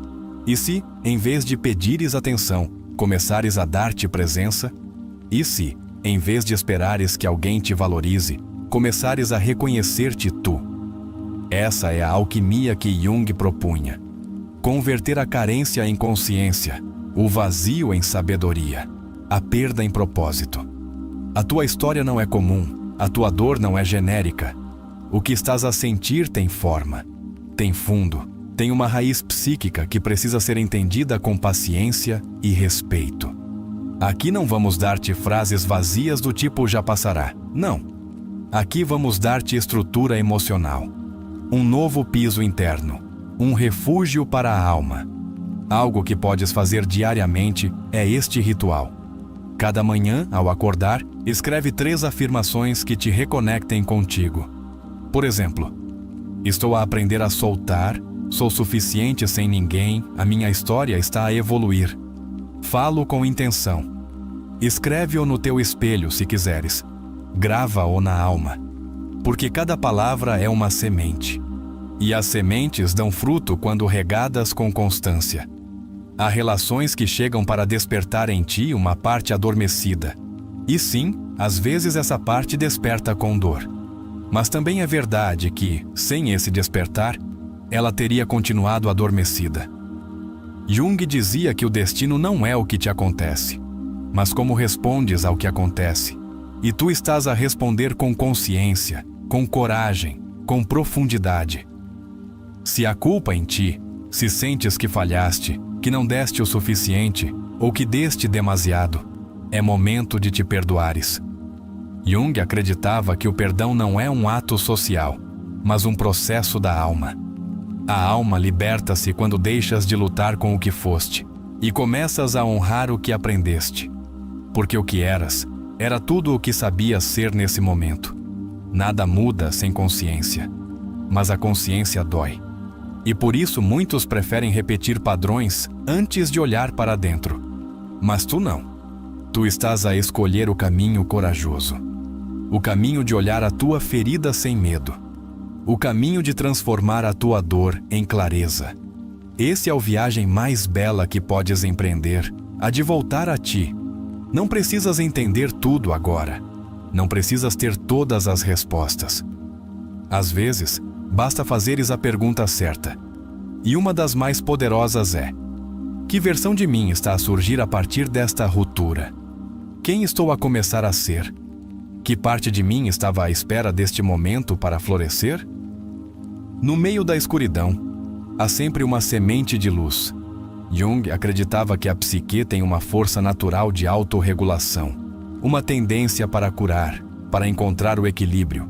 E se, em vez de pedires atenção, começares a dar-te presença? E se, em vez de esperares que alguém te valorize, começares a reconhecer-te tu? Essa é a alquimia que Jung propunha. Converter a carência em consciência, o vazio em sabedoria, a perda em propósito. A tua história não é comum, a tua dor não é genérica. O que estás a sentir tem forma, tem fundo, tem uma raiz psíquica que precisa ser entendida com paciência e respeito. Aqui não vamos dar-te frases vazias do tipo já passará. Não. Aqui vamos dar-te estrutura emocional. Um novo piso interno. Um refúgio para a alma. Algo que podes fazer diariamente é este ritual. Cada manhã, ao acordar, escreve 3 afirmações que te reconectem contigo. Por exemplo, estou a aprender a soltar, sou suficiente sem ninguém, a minha história está a evoluir. Falo com intenção. Escreve-o no teu espelho, se quiseres. Grava-o na alma. Porque cada palavra é uma semente. E as sementes dão fruto quando regadas com constância. Há relações que chegam para despertar em ti uma parte adormecida. E sim, às vezes essa parte desperta com dor. Mas também é verdade que, sem esse despertar, ela teria continuado adormecida. Jung dizia que o destino não é o que te acontece, mas como respondes ao que acontece. E tu estás a responder com consciência, com coragem, com profundidade. Se há culpa em ti, se sentes que falhaste, que não deste o suficiente ou que deste demasiado, é momento de te perdoares. Jung acreditava que o perdão não é um ato social, mas um processo da alma. A alma liberta-se quando deixas de lutar com o que foste e começas a honrar o que aprendeste. Porque o que eras, era tudo o que sabias ser nesse momento. Nada muda sem consciência, mas a consciência dói. E por isso muitos preferem repetir padrões antes de olhar para dentro. Mas tu não. Tu estás a escolher o caminho corajoso. O caminho de olhar a tua ferida sem medo. O caminho de transformar a tua dor em clareza. Esse é a viagem mais bela que podes empreender, a de voltar a ti. Não precisas entender tudo agora. Não precisas ter todas as respostas. Às vezes, basta fazeres a pergunta certa. E uma das mais poderosas é: que versão de mim está a surgir a partir desta ruptura? Quem estou a começar a ser? Que parte de mim estava à espera deste momento para florescer? No meio da escuridão, há sempre uma semente de luz. Jung acreditava que a psique tem uma força natural de autorregulação, uma tendência para curar, para encontrar o equilíbrio.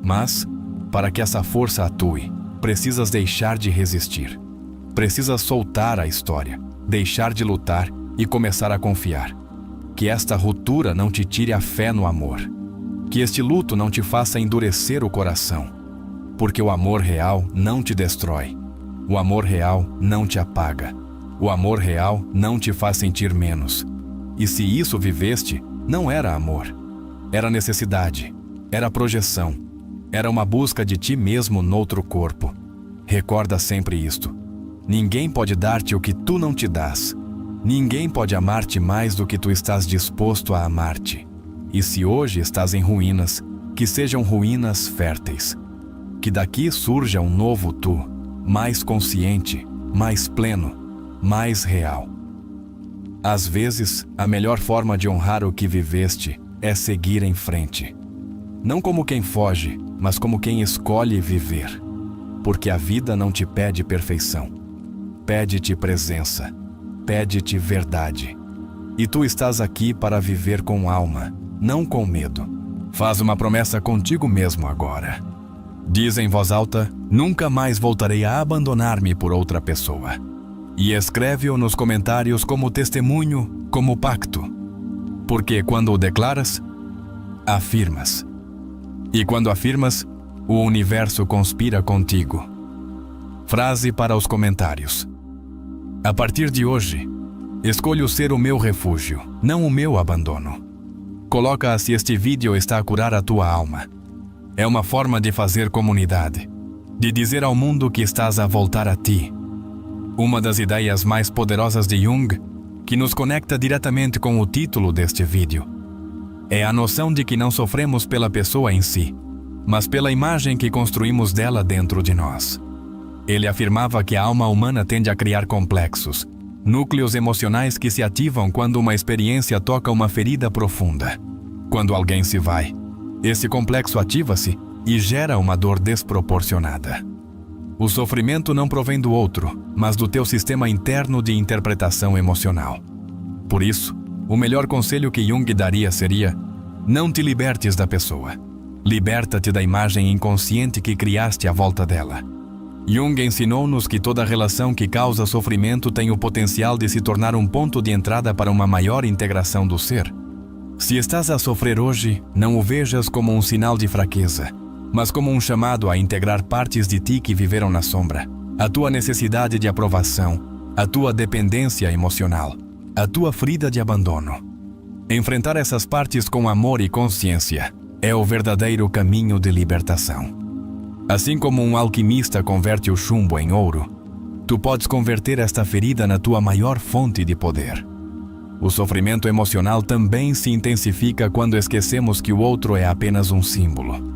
Mas, para que essa força atue, precisas deixar de resistir. Precisas soltar a história, deixar de lutar e começar a confiar. Que esta ruptura não te tire a fé no amor. Que este luto não te faça endurecer o coração. Porque o amor real não te destrói. O amor real não te apaga. O amor real não te faz sentir menos. E se isso viveste, não era amor. Era necessidade. Era projeção. Era uma busca de ti mesmo noutro corpo. Recorda sempre isto. Ninguém pode dar-te o que tu não te dás. Ninguém pode amar-te mais do que tu estás disposto a amar-te. E se hoje estás em ruínas, que sejam ruínas férteis. Que daqui surja um novo tu, mais consciente, mais pleno, mais real. Às vezes, a melhor forma de honrar o que viveste é seguir em frente. Não como quem foge, mas como quem escolhe viver. Porque a vida não te pede perfeição. Pede-te presença. Pede-te verdade. E tu estás aqui para viver com alma, não com medo. Faz uma promessa contigo mesmo agora. Diz em voz alta: nunca mais voltarei a abandonar-me por outra pessoa. E escreve-o nos comentários como testemunho, como pacto. Porque quando o declaras, afirmas. E quando afirmas, o universo conspira contigo. Frase para os comentários. A partir de hoje, escolho ser o meu refúgio, não o meu abandono. Coloca se este vídeo está a curar a tua alma. É uma forma de fazer comunidade, de dizer ao mundo que estás a voltar a ti. Uma das ideias mais poderosas de Jung, que nos conecta diretamente com o título deste vídeo, é a noção de que não sofremos pela pessoa em si, mas pela imagem que construímos dela dentro de nós. Ele afirmava que a alma humana tende a criar complexos, núcleos emocionais que se ativam quando uma experiência toca uma ferida profunda. Quando alguém se vai, esse complexo ativa-se e gera uma dor desproporcionada. O sofrimento não provém do outro, mas do teu sistema interno de interpretação emocional. Por isso, o melhor conselho que Jung daria seria: não te libertes da pessoa. Liberta-te da imagem inconsciente que criaste à volta dela. Jung ensinou-nos que toda relação que causa sofrimento tem o potencial de se tornar um ponto de entrada para uma maior integração do ser. Se estás a sofrer hoje, não o vejas como um sinal de fraqueza, mas como um chamado a integrar partes de ti que viveram na sombra, a tua necessidade de aprovação, a tua dependência emocional, a tua ferida de abandono. Enfrentar essas partes com amor e consciência é o verdadeiro caminho de libertação. Assim como um alquimista converte o chumbo em ouro, tu podes converter esta ferida na tua maior fonte de poder. O sofrimento emocional também se intensifica quando esquecemos que o outro é apenas um símbolo.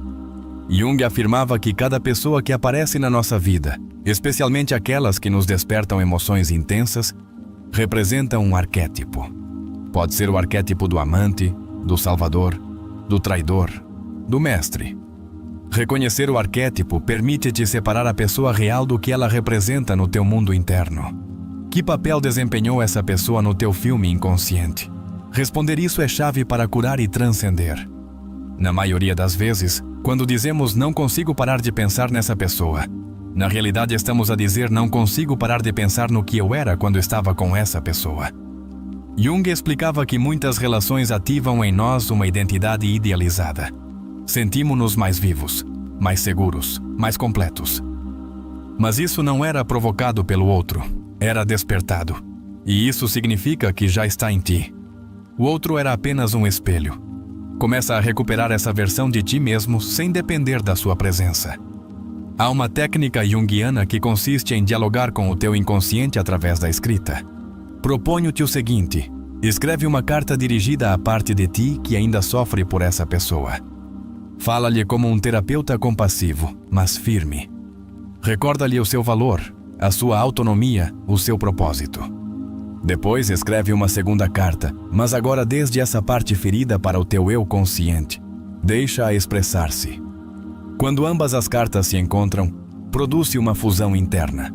Jung afirmava que cada pessoa que aparece na nossa vida, especialmente aquelas que nos despertam emoções intensas, representa um arquétipo. Pode ser o arquétipo do amante, do salvador, do traidor, do mestre. Reconhecer o arquétipo permite-te separar a pessoa real do que ela representa no teu mundo interno. Que papel desempenhou essa pessoa no teu filme inconsciente? Responder isso é chave para curar e transcender. Na maioria das vezes, quando dizemos não consigo parar de pensar nessa pessoa, na realidade estamos a dizer não consigo parar de pensar no que eu era quando estava com essa pessoa. Jung explicava que muitas relações ativam em nós uma identidade idealizada. Sentimos-nos mais vivos, mais seguros, mais completos. Mas isso não era provocado pelo outro, era despertado. E isso significa que já está em ti. O outro era apenas um espelho. Começa a recuperar essa versão de ti mesmo sem depender da sua presença. Há uma técnica junguiana que consiste em dialogar com o teu inconsciente através da escrita. Proponho-te o seguinte: escreve uma carta dirigida à parte de ti que ainda sofre por essa pessoa. Fala-lhe como um terapeuta compassivo, mas firme. Recorda-lhe o seu valor, a sua autonomia, o seu propósito. Depois escreve uma segunda carta, mas agora desde essa parte ferida para o teu eu consciente. Deixa-a expressar-se. Quando ambas as cartas se encontram, produz-se uma fusão interna.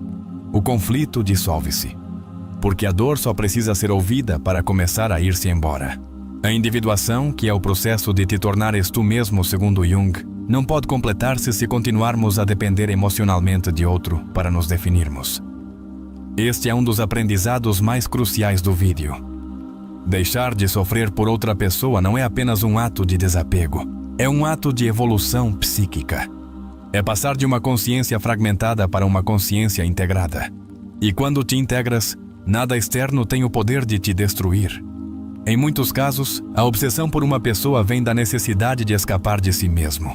O conflito dissolve-se. Porque a dor só precisa ser ouvida para começar a ir-se embora. A individuação, que é o processo de te tornares tu mesmo segundo Jung, não pode completar-se se continuarmos a depender emocionalmente de outro para nos definirmos. Este é um dos aprendizados mais cruciais do vídeo. Deixar de sofrer por outra pessoa não é apenas um ato de desapego, é um ato de evolução psíquica. É passar de uma consciência fragmentada para uma consciência integrada. E quando te integras, nada externo tem o poder de te destruir. Em muitos casos, a obsessão por uma pessoa vem da necessidade de escapar de si mesmo.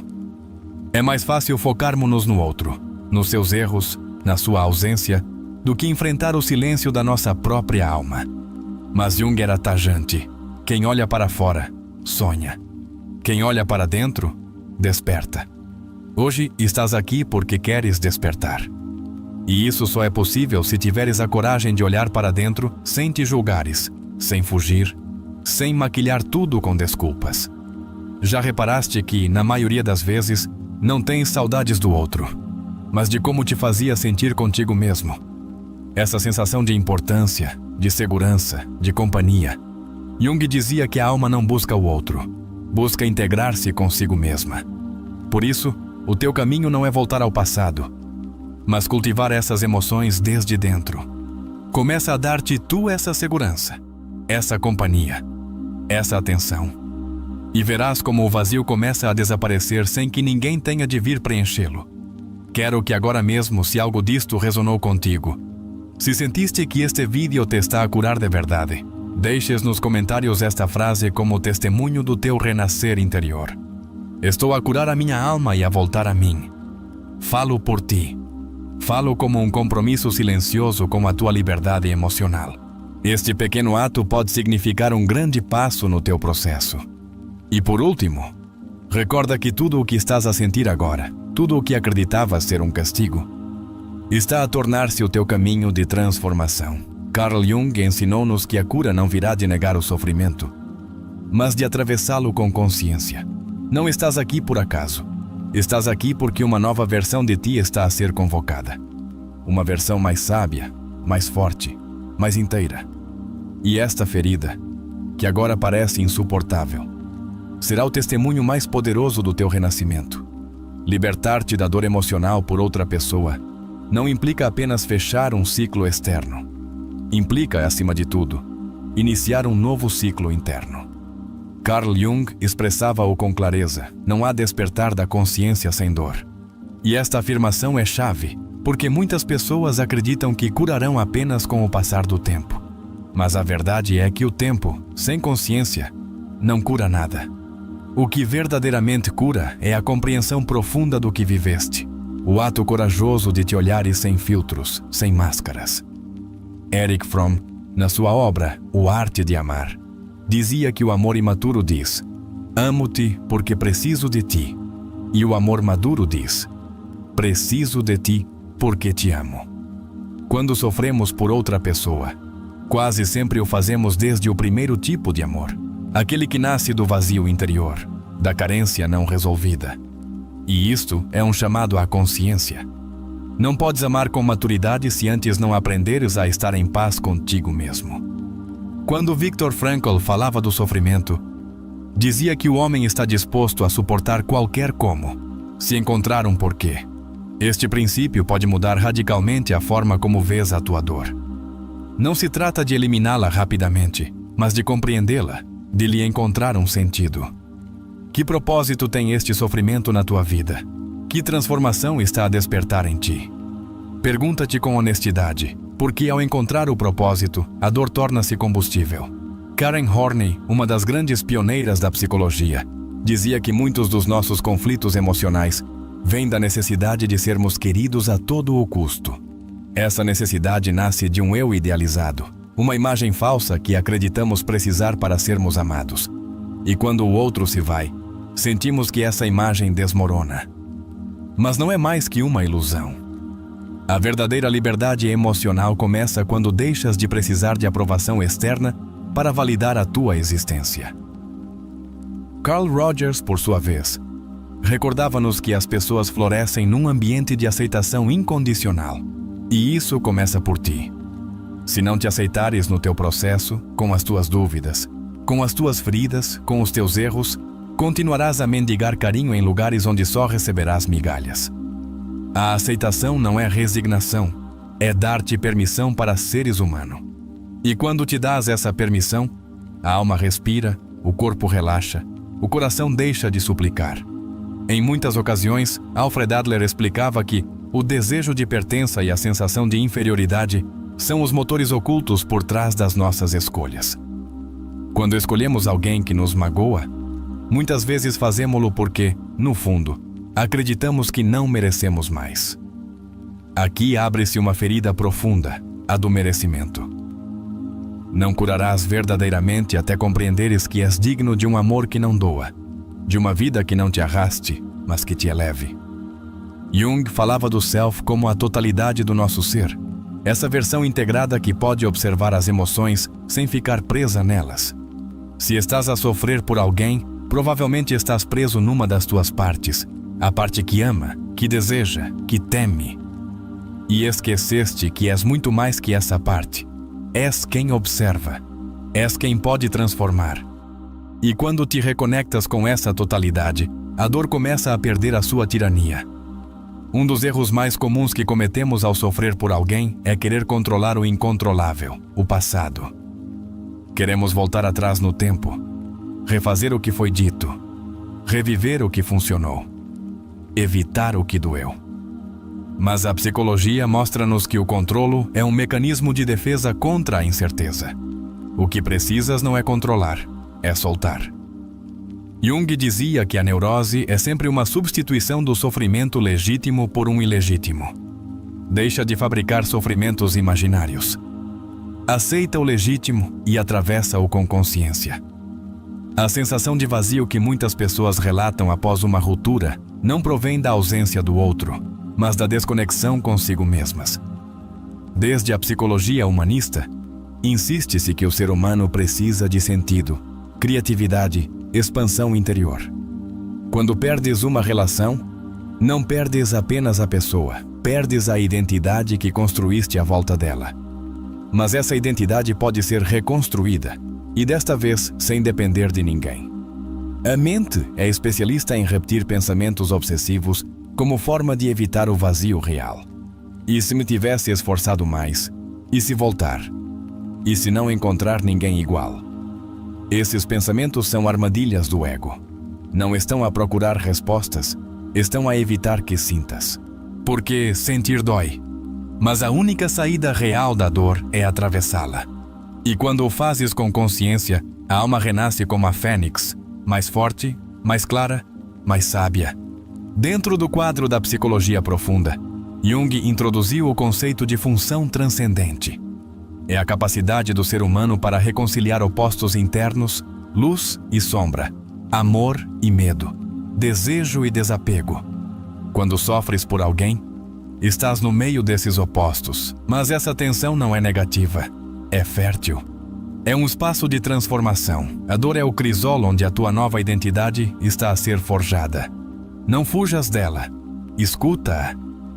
É mais fácil focarmos-nos no outro, nos seus erros, na sua ausência, do que enfrentar o silêncio da nossa própria alma. Mas Jung era tajante. Quem olha para fora, sonha. Quem olha para dentro, desperta. Hoje estás aqui porque queres despertar. E isso só é possível se tiveres a coragem de olhar para dentro sem te julgares, sem fugir, sem maquilhar tudo com desculpas. Já reparaste que, na maioria das vezes, não tens saudades do outro, mas de como te fazia sentir contigo mesmo. Essa sensação de importância, de segurança, de companhia. Jung dizia que a alma não busca o outro, busca integrar-se consigo mesma. Por isso, o teu caminho não é voltar ao passado, mas cultivar essas emoções desde dentro. Começa a dar-te tu essa segurança, essa companhia, essa atenção. E verás como o vazio começa a desaparecer sem que ninguém tenha de vir preenchê-lo. Quero que agora mesmo, se algo disto resonou contigo, se sentiste que este vídeo te está a curar de verdade, deixes nos comentários esta frase como testemunho do teu renascer interior. Estou a curar a minha alma e a voltar a mim. Falo por ti. Falo como um compromisso silencioso com a tua liberdade emocional. Este pequeno ato pode significar um grande passo no teu processo. E por último, recorda que tudo o que estás a sentir agora, tudo o que acreditavas ser um castigo, está a tornar-se o teu caminho de transformação. Carl Jung ensinou-nos que a cura não virá de negar o sofrimento, mas de atravessá-lo com consciência. Não estás aqui por acaso. Estás aqui porque uma nova versão de ti está a ser convocada. Uma versão mais sábia, mais forte, mais inteira. E esta ferida, que agora parece insuportável, será o testemunho mais poderoso do teu renascimento. Libertar-te da dor emocional por outra pessoa não implica apenas fechar um ciclo externo. Implica, acima de tudo, iniciar um novo ciclo interno. Carl Jung expressava-o com clareza: não há despertar da consciência sem dor. E esta afirmação é chave, porque muitas pessoas acreditam que curarão apenas com o passar do tempo. Mas a verdade é que o tempo, sem consciência, não cura nada. O que verdadeiramente cura é a compreensão profunda do que viveste. o ato corajoso de te olhares sem filtros, sem máscaras. Erich Fromm, na sua obra O Arte de Amar, dizia que o amor imaturo diz: amo-te porque preciso de ti. E o amor maduro diz: preciso de ti porque te amo. Quando sofremos por outra pessoa, quase sempre o fazemos desde o primeiro tipo de amor, aquele que nasce do vazio interior, da carência não resolvida. E isto é um chamado à consciência. Não podes amar com maturidade se antes não aprenderes a estar em paz contigo mesmo. Quando Viktor Frankl falava do sofrimento, dizia que o homem está disposto a suportar qualquer como, se encontrar um porquê. Este princípio pode mudar radicalmente a forma como vês a tua dor. Não se trata de eliminá-la rapidamente, mas de compreendê-la, de lhe encontrar um sentido. Que propósito tem este sofrimento na tua vida? Que transformação está a despertar em ti? Pergunta-te com honestidade, porque ao encontrar o propósito, a dor torna-se combustível. Karen Horney, uma das grandes pioneiras da psicologia, dizia que muitos dos nossos conflitos emocionais vêm da necessidade de sermos queridos a todo o custo. Essa necessidade nasce de um eu idealizado, uma imagem falsa que acreditamos precisar para sermos amados. E quando o outro se vai, sentimos que essa imagem desmorona. Mas não é mais que uma ilusão. A verdadeira liberdade emocional começa quando deixas de precisar de aprovação externa para validar a tua existência. Carl Rogers, por sua vez, recordava-nos que as pessoas florescem num ambiente de aceitação incondicional. E isso começa por ti. Se não te aceitares no teu processo, com as tuas dúvidas, com as tuas feridas, com os teus erros, continuarás a mendigar carinho em lugares onde só receberás migalhas. A aceitação não é resignação, é dar-te permissão para seres humano. E quando te dás essa permissão, a alma respira, o corpo relaxa, o coração deixa de suplicar. Em muitas ocasiões, Alfred Adler explicava que o desejo de pertença e a sensação de inferioridade são os motores ocultos por trás das nossas escolhas. Quando escolhemos alguém que nos magoa, muitas vezes fazemo-lo porque, no fundo, acreditamos que não merecemos mais. Aqui abre-se uma ferida profunda, a do merecimento. Não curarás verdadeiramente até compreenderes que és digno de um amor que não doa, de uma vida que não te arraste, mas que te eleve. Jung falava do self como a totalidade do nosso ser, essa versão integrada que pode observar as emoções sem ficar presa nelas. Se estás a sofrer por alguém, provavelmente estás preso numa das tuas partes, a parte que ama, que deseja, que teme. E esqueceste que és muito mais que essa parte. És quem observa. És quem pode transformar. E quando te reconectas com essa totalidade, a dor começa a perder a sua tirania. Um dos erros mais comuns que cometemos ao sofrer por alguém é querer controlar o incontrolável, o passado. Queremos voltar atrás no tempo, refazer o que foi dito, reviver o que funcionou, evitar o que doeu. Mas a psicologia mostra-nos que o controlo é um mecanismo de defesa contra a incerteza. O que precisas não é controlar, é soltar. Jung dizia que a neurose é sempre uma substituição do sofrimento legítimo por um ilegítimo. Deixa de fabricar sofrimentos imaginários. Aceita o legítimo e atravessa-o com consciência. A sensação de vazio que muitas pessoas relatam após uma ruptura não provém da ausência do outro, mas da desconexão consigo mesmas. Desde a psicologia humanista, insiste-se que o ser humano precisa de sentido, criatividade, expansão interior. Quando perdes uma relação, não perdes apenas a pessoa, perdes a identidade que construíste à volta dela. Mas essa identidade pode ser reconstruída, e desta vez sem depender de ninguém. A mente é especialista em repetir pensamentos obsessivos como forma de evitar o vazio real. E se me tivesse esforçado mais? E se voltar? E se não encontrar ninguém igual? Esses pensamentos são armadilhas do ego. Não estão a procurar respostas, estão a evitar que sintas. Porque sentir dói. Mas a única saída real da dor é atravessá-la. E quando o fazes com consciência, a alma renasce como a fênix, mais forte, mais clara, mais sábia. Dentro do quadro da psicologia profunda, Jung introduziu o conceito de função transcendente. É a capacidade do ser humano para reconciliar opostos internos, luz e sombra, amor e medo, desejo e desapego. Quando sofres por alguém, estás no meio desses opostos, mas essa tensão não é negativa, é fértil. É um espaço de transformação. A dor é o crisol onde a tua nova identidade está a ser forjada. Não fujas dela. Escuta-a,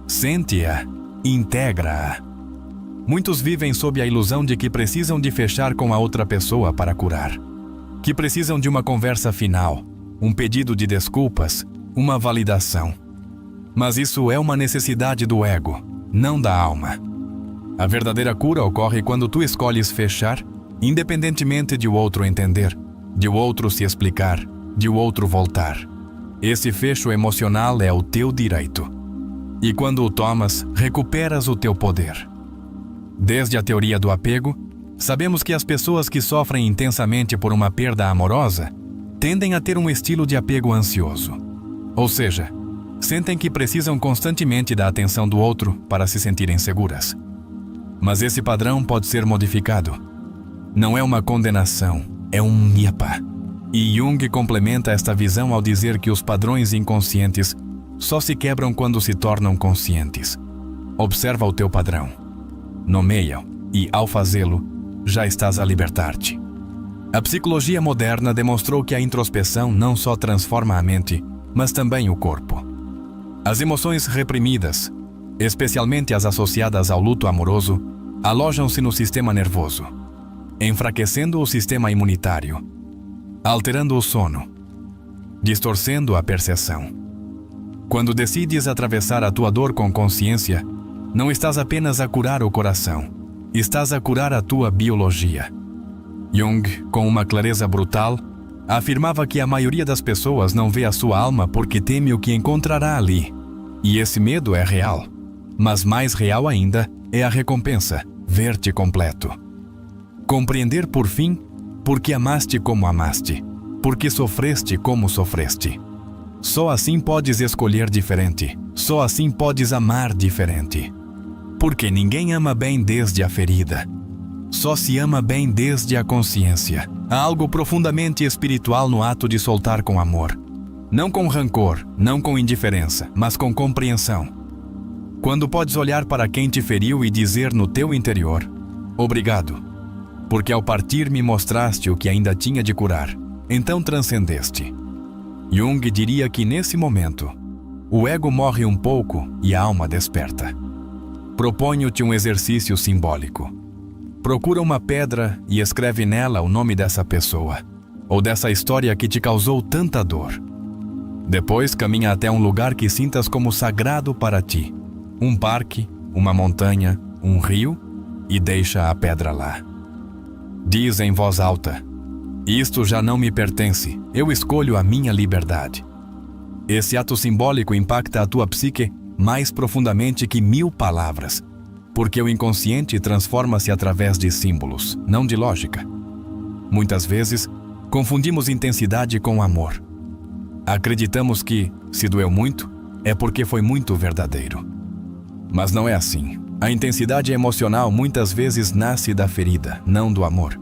sente-a, integra-a. Muitos vivem sob a ilusão de que precisam de fechar com a outra pessoa para curar. Que precisam de uma conversa final, um pedido de desculpas, uma validação. Mas isso é uma necessidade do ego, não da alma. A verdadeira cura ocorre quando tu escolhes fechar, independentemente de o outro entender, de o outro se explicar, de o outro voltar. Esse fecho emocional é o teu direito. E quando o tomas, recuperas o teu poder. Desde a teoria do apego, sabemos que as pessoas que sofrem intensamente por uma perda amorosa tendem a ter um estilo de apego ansioso. Ou seja, sentem que precisam constantemente da atenção do outro para se sentirem seguras. Mas esse padrão pode ser modificado. Não é uma condenação, é um niapa. E Jung complementa esta visão ao dizer que os padrões inconscientes só se quebram quando se tornam conscientes. Observa o teu padrão. Nomeia-o e, ao fazê-lo, já estás a libertar-te. A psicologia moderna demonstrou que a introspeção não só transforma a mente, mas também o corpo. As emoções reprimidas, especialmente as associadas ao luto amoroso, alojam-se no sistema nervoso, enfraquecendo o sistema imunitário, alterando o sono, distorcendo a percepção. Quando decides atravessar a tua dor com consciência, não estás apenas a curar o coração, estás a curar a tua biologia. Jung, com uma clareza brutal, afirmava que a maioria das pessoas não vê a sua alma porque teme o que encontrará ali. E esse medo é real. Mas mais real ainda é a recompensa, ver-te completo. Compreender por fim porque amaste como amaste, porque sofreste como sofreste. Só assim podes escolher diferente, só assim podes amar diferente. Porque ninguém ama bem desde a ferida. Só se ama bem desde a consciência. Há algo profundamente espiritual no ato de soltar com amor. Não com rancor, não com indiferença, mas com compreensão. Quando podes olhar para quem te feriu e dizer no teu interior: obrigado, porque ao partir me mostraste o que ainda tinha de curar, então transcendeste. Jung diria que nesse momento, o ego morre um pouco e a alma desperta. Proponho-te um exercício simbólico. Procura uma pedra e escreve nela o nome dessa pessoa, ou dessa história que te causou tanta dor. Depois caminha até um lugar que sintas como sagrado para ti. Um parque, uma montanha, um rio, e deixa a pedra lá. Diz em voz alta: isto já não me pertence, eu escolho a minha liberdade. Esse ato simbólico impacta a tua psique mais profundamente que 1000 palavras, porque o inconsciente transforma-se através de símbolos, não de lógica. Muitas vezes, confundimos intensidade com amor. Acreditamos que, se doeu muito, é porque foi muito verdadeiro. Mas não é assim. A intensidade emocional muitas vezes nasce da ferida, não do amor.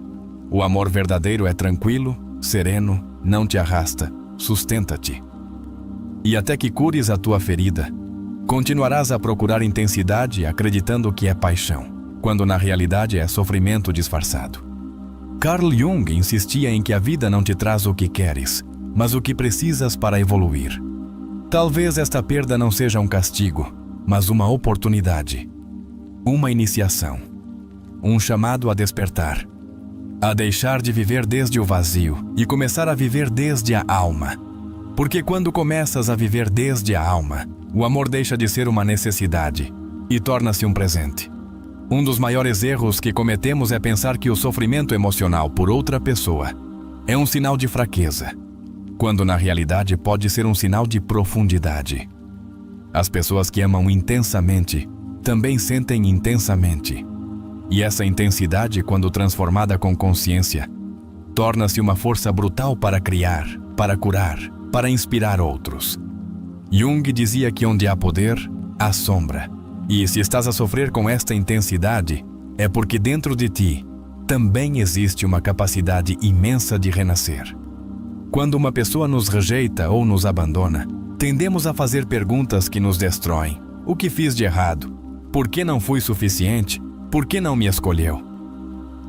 O amor verdadeiro é tranquilo, sereno, não te arrasta, sustenta-te. E até que cures a tua ferida, continuarás a procurar intensidade acreditando que é paixão, quando na realidade é sofrimento disfarçado. Carl Jung insistia em que a vida não te traz o que queres, mas o que precisas para evoluir. Talvez esta perda não seja um castigo, mas uma oportunidade, uma iniciação, um chamado a despertar, a deixar de viver desde o vazio e começar a viver desde a alma. Porque quando começas a viver desde a alma, o amor deixa de ser uma necessidade e torna-se um presente. Um dos maiores erros que cometemos é pensar que o sofrimento emocional por outra pessoa é um sinal de fraqueza, quando na realidade pode ser um sinal de profundidade. As pessoas que amam intensamente também sentem intensamente. E essa intensidade, quando transformada com consciência, torna-se uma força brutal para criar, para curar, para inspirar outros. Jung dizia que onde há poder, há sombra. E se estás a sofrer com esta intensidade, é porque dentro de ti também existe uma capacidade imensa de renascer. Quando uma pessoa nos rejeita ou nos abandona, tendemos a fazer perguntas que nos destroem. O que fiz de errado? Por que não fui suficiente? Por que não me escolheu?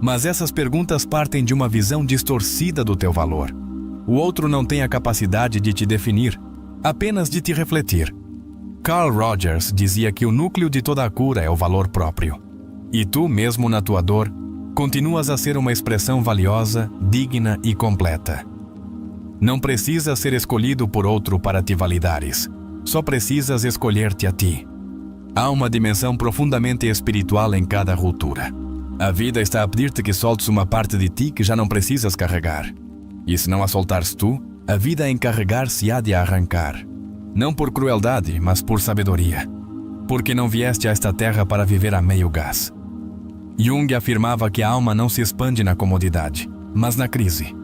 Mas essas perguntas partem de uma visão distorcida do teu valor. O outro não tem a capacidade de te definir, apenas de te refletir. Carl Rogers dizia que o núcleo de toda a cura é o valor próprio. E tu, mesmo na tua dor, continuas a ser uma expressão valiosa, digna e completa. Não precisas ser escolhido por outro para te validares. Só precisas escolher-te a ti. Há uma dimensão profundamente espiritual em cada ruptura. A vida está a pedir-te que soltes uma parte de ti que já não precisas carregar. E se não a soltares tu, a vida a encarregar-se-á de arrancar. Não por crueldade, mas por sabedoria. Porque não vieste a esta terra para viver a meio gás. Jung afirmava que a alma não se expande na comodidade, mas na crise.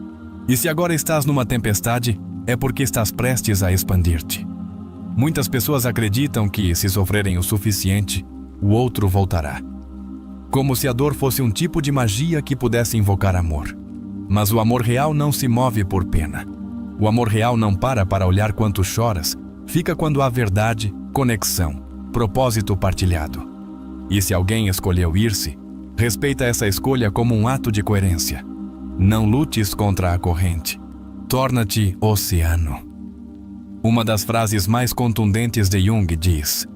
E se agora estás numa tempestade, é porque estás prestes a expandir-te. Muitas pessoas acreditam que, se sofrerem o suficiente, o outro voltará. Como se a dor fosse um tipo de magia que pudesse invocar amor. Mas o amor real não se move por pena. O amor real não para olhar quanto choras, fica quando há verdade, conexão, propósito partilhado. E se alguém escolheu ir-se, respeita essa escolha como um ato de coerência. Não lutes contra a corrente. Torna-te oceano. Uma das frases mais contundentes de Jung diz: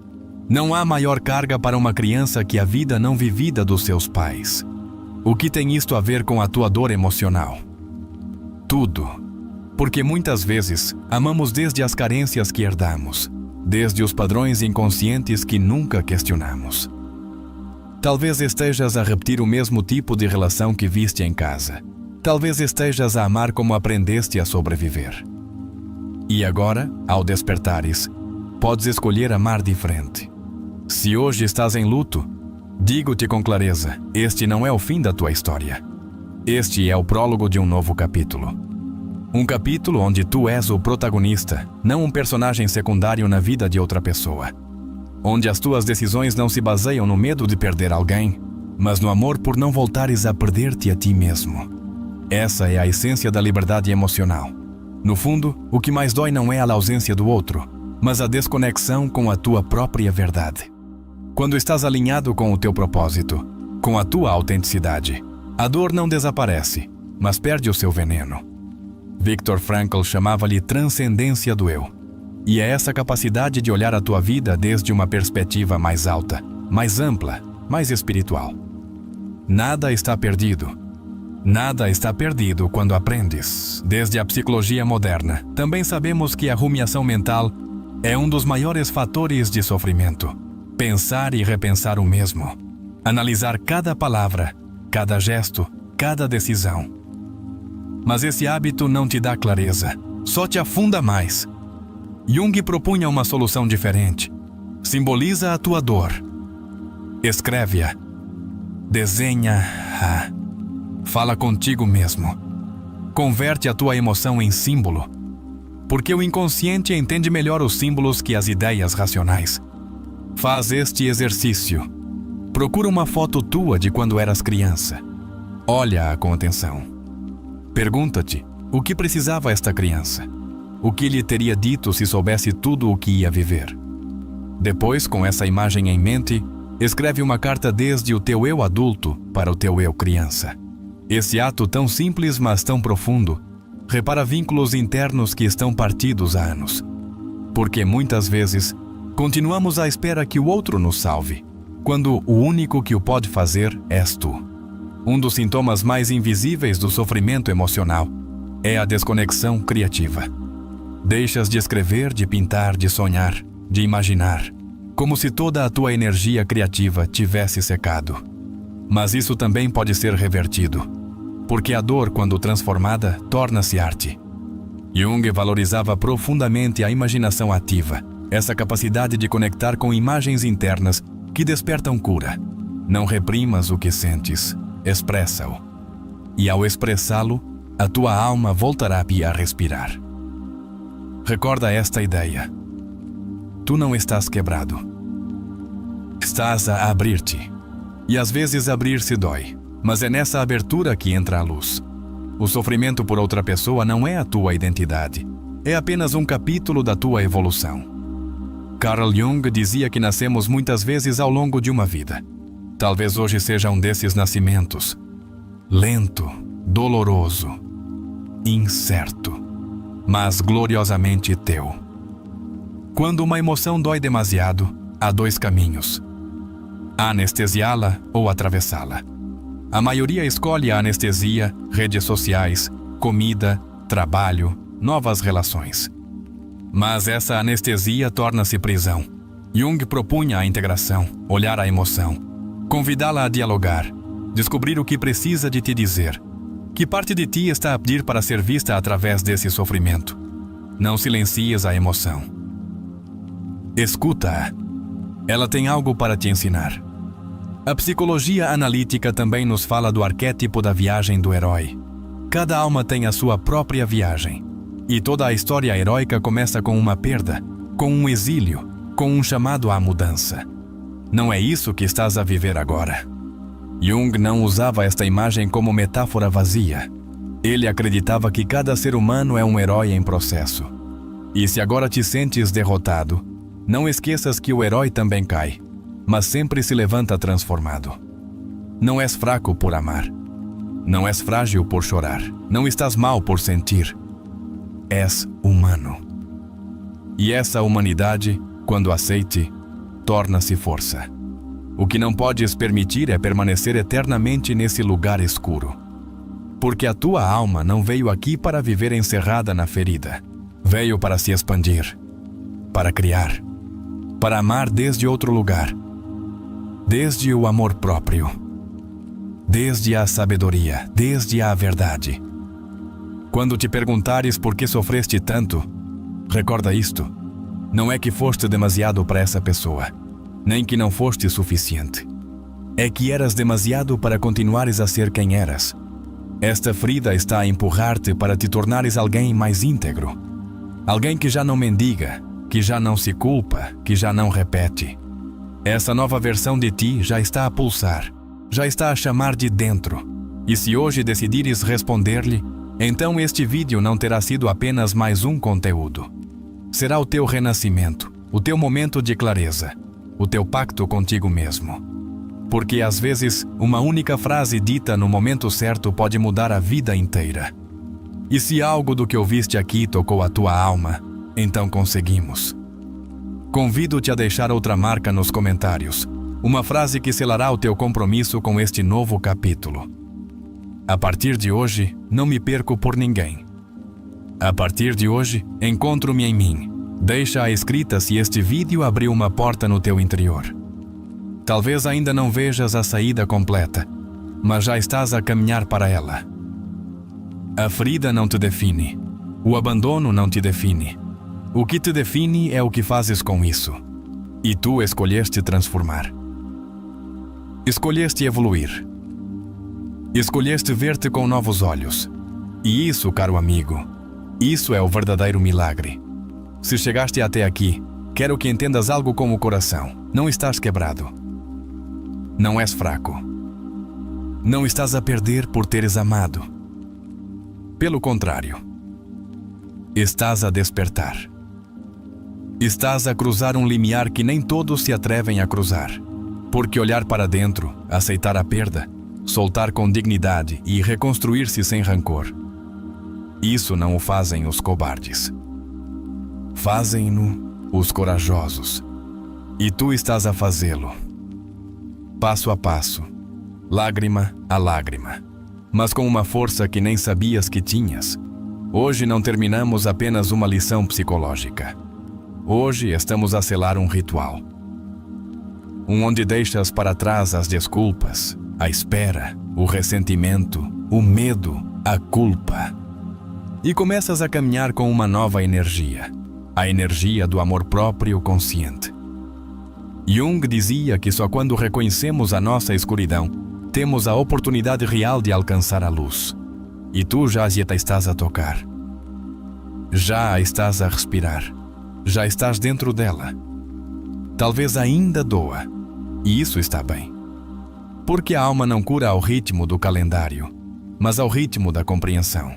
não há maior carga para uma criança que a vida não vivida dos seus pais. O que tem isto a ver com a tua dor emocional? Tudo. Porque muitas vezes amamos desde as carências que herdamos, desde os padrões inconscientes que nunca questionamos. Talvez estejas a repetir o mesmo tipo de relação que viste em casa. Talvez estejas a amar como aprendeste a sobreviver. E agora, ao despertares, podes escolher amar diferente. Se hoje estás em luto, digo-te com clareza, este não é o fim da tua história. Este é o prólogo de um novo capítulo. Um capítulo onde tu és o protagonista, não um personagem secundário na vida de outra pessoa. Onde as tuas decisões não se baseiam no medo de perder alguém, mas no amor por não voltares a perder-te a ti mesmo. Essa é a essência da liberdade emocional. No fundo, o que mais dói não é a ausência do outro, mas a desconexão com a tua própria verdade. Quando estás alinhado com o teu propósito, com a tua autenticidade, a dor não desaparece, mas perde o seu veneno. Viktor Frankl chamava-lhe transcendência do eu. E é essa capacidade de olhar a tua vida desde uma perspectiva mais alta, mais ampla, mais espiritual. Nada está perdido. Nada está perdido quando aprendes. Desde a psicologia moderna, também sabemos que a rumiação mental é um dos maiores fatores de sofrimento. Pensar e repensar o mesmo. Analisar cada palavra, cada gesto, cada decisão. Mas esse hábito não te dá clareza, só te afunda mais. Jung propunha uma solução diferente. Simboliza a tua dor. Escreve-a. Desenha-a. Fala contigo mesmo. Converte a tua emoção em símbolo. Porque o inconsciente entende melhor os símbolos que as ideias racionais. Faz este exercício. Procura uma foto tua de quando eras criança. Olha-a com atenção. Pergunta-te, o que precisava esta criança? O que lhe teria dito se soubesse tudo o que ia viver? Depois, com essa imagem em mente, escreve uma carta desde o teu eu adulto para o teu eu criança. Esse ato tão simples, mas tão profundo, repara vínculos internos que estão partidos há anos. Porque muitas vezes, continuamos à espera que o outro nos salve, quando o único que o pode fazer és tu. Um dos sintomas mais invisíveis do sofrimento emocional é a desconexão criativa. Deixas de escrever, de pintar, de sonhar, de imaginar, como se toda a tua energia criativa tivesse secado. Mas isso também pode ser revertido, porque a dor, quando transformada, torna-se arte. Jung valorizava profundamente a imaginação ativa, essa capacidade de conectar com imagens internas que despertam cura. Não reprimas o que sentes, expressa-o. E ao expressá-lo, a tua alma voltará a respirar. Recorda esta ideia. tu não estás quebrado. Estás a abrir-te. E às vezes abrir-se dói, mas é nessa abertura que entra a luz. O sofrimento por outra pessoa não é a tua identidade. É apenas um capítulo da tua evolução. Carl Jung dizia que nascemos muitas vezes ao longo de uma vida. Talvez hoje seja um desses nascimentos. Lento, doloroso, incerto, mas gloriosamente teu. Quando uma emoção dói demasiado, há dois caminhos: anestesiá-la ou atravessá-la. A maioria escolhe a anestesia, redes sociais, comida, trabalho, novas relações. Mas essa anestesia torna-se prisão. Jung propunha a integração, olhar a emoção, convidá-la a dialogar, descobrir o que precisa de te dizer. Que parte de ti está a pedir para ser vista através desse sofrimento? Não silencies a emoção. Escuta-a. Ela tem algo para te ensinar. A psicologia analítica também nos fala do arquétipo da viagem do herói. Cada alma tem a sua própria viagem. E toda a história heróica começa com uma perda, com um exílio, com um chamado à mudança. Não é isso que estás a viver agora. Jung não usava esta imagem como metáfora vazia. Ele acreditava que cada ser humano é um herói em processo. E se agora te sentes derrotado, não esqueças que o herói também cai, mas sempre se levanta transformado. Não és fraco por amar. Não és frágil por chorar. Não estás mal por sentir. És humano. E essa humanidade, quando aceite, torna-se força. O que não podes permitir é permanecer eternamente nesse lugar escuro. Porque a tua alma não veio aqui para viver encerrada na ferida. Veio para se expandir, para criar, para amar desde outro lugar. Desde o amor próprio, desde a sabedoria, desde a verdade. Quando te perguntares por que sofreste tanto, recorda isto: não é que foste demasiado para essa pessoa, nem que não foste suficiente. É que eras demasiado para continuares a ser quem eras. Esta ferida está a empurrar-te para te tornares alguém mais íntegro. Alguém que já não mendiga, que já não se culpa, que já não repete. Essa nova versão de ti já está a pulsar, já está a chamar de dentro. E se hoje decidires responder-lhe, então este vídeo não terá sido apenas mais um conteúdo. Será o teu renascimento, o teu momento de clareza, o teu pacto contigo mesmo. Porque às vezes, uma única frase dita no momento certo pode mudar a vida inteira. E se algo do que ouviste aqui tocou a tua alma, então conseguimos. Convido-te a deixar outra marca nos comentários, uma frase que selará o teu compromisso com este novo capítulo. A partir de hoje, não me perco por ninguém. A partir de hoje, encontro-me em mim. Deixa-a escrita se este vídeo abriu uma porta no teu interior. Talvez ainda não vejas a saída completa, mas já estás a caminhar para ela. A ferida não te define. O abandono não te define. O que te define é o que fazes com isso. E tu escolheste transformar. Escolheste evoluir. Escolheste ver-te com novos olhos. E isso, caro amigo, isso é o verdadeiro milagre. Se chegaste até aqui, quero que entendas algo com o coração. Não estás quebrado. Não és fraco. Não estás a perder por teres amado. Pelo contrário, estás a despertar. Estás a cruzar um limiar que nem todos se atrevem a cruzar. Porque olhar para dentro, aceitar a perda, soltar com dignidade e reconstruir-se sem rancor. Isso não o fazem os cobardes. Fazem-no os corajosos. E tu estás a fazê-lo. Passo a passo, lágrima a lágrima, mas com uma força que nem sabias que tinhas. Hoje não terminamos apenas uma lição psicológica. Hoje estamos a selar um ritual. Onde deixas para trás as desculpas, a espera, o ressentimento, o medo, a culpa. E começas a caminhar com uma nova energia, a energia do amor próprio consciente. Jung dizia que só quando reconhecemos a nossa escuridão, temos a oportunidade real de alcançar a luz. E tu já a estás a tocar. Já a estás a respirar. Já estás dentro dela. Talvez ainda doa, e isso está bem. Porque a alma não cura ao ritmo do calendário, mas ao ritmo da compreensão.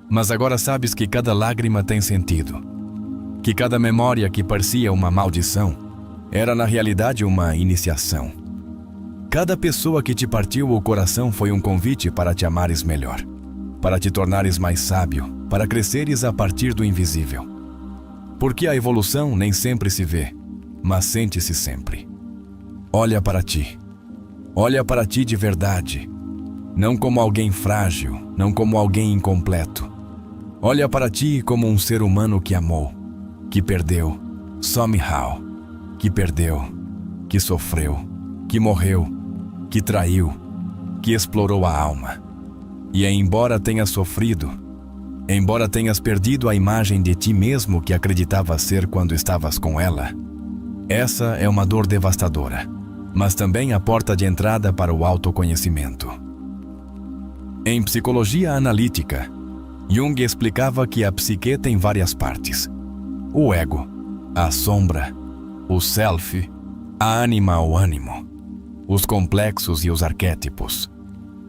Mas agora sabes que cada lágrima tem sentido, que cada memória que parecia uma maldição era na realidade uma iniciação. Cada pessoa que te partiu o coração foi um convite para te amares melhor, para te tornares mais sábio, para cresceres a partir do invisível. Porque a evolução nem sempre se vê, mas sente-se sempre. Olha para ti. Olha para ti de verdade. Não como alguém frágil, não como alguém incompleto. Olha para ti como um ser humano que amou, que perdeu, somehow, que perdeu, que sofreu, que morreu, que traiu, que explorou a alma. E embora tenhas sofrido, embora tenhas perdido a imagem de ti mesmo que acreditavas ser quando estavas com ela, essa é uma dor devastadora, mas também a porta de entrada para o autoconhecimento. Em psicologia analítica, Jung explicava que a psique tem várias partes: o ego, a sombra, o self, a ânima ou ânimo, os complexos e os arquétipos.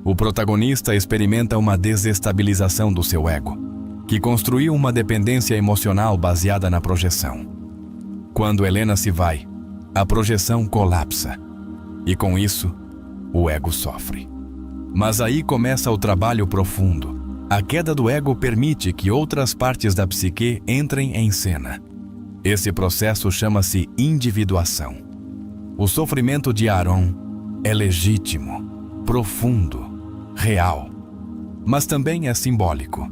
O protagonista experimenta uma desestabilização do seu ego, que construiu uma dependência emocional baseada na projeção. Quando Helena se vai, a projeção colapsa, e com isso, o ego sofre. Mas aí começa o trabalho profundo. A queda do ego permite que outras partes da psique entrem em cena. Esse processo chama-se individuação. O sofrimento de Aaron é legítimo, profundo, real, mas também é simbólico.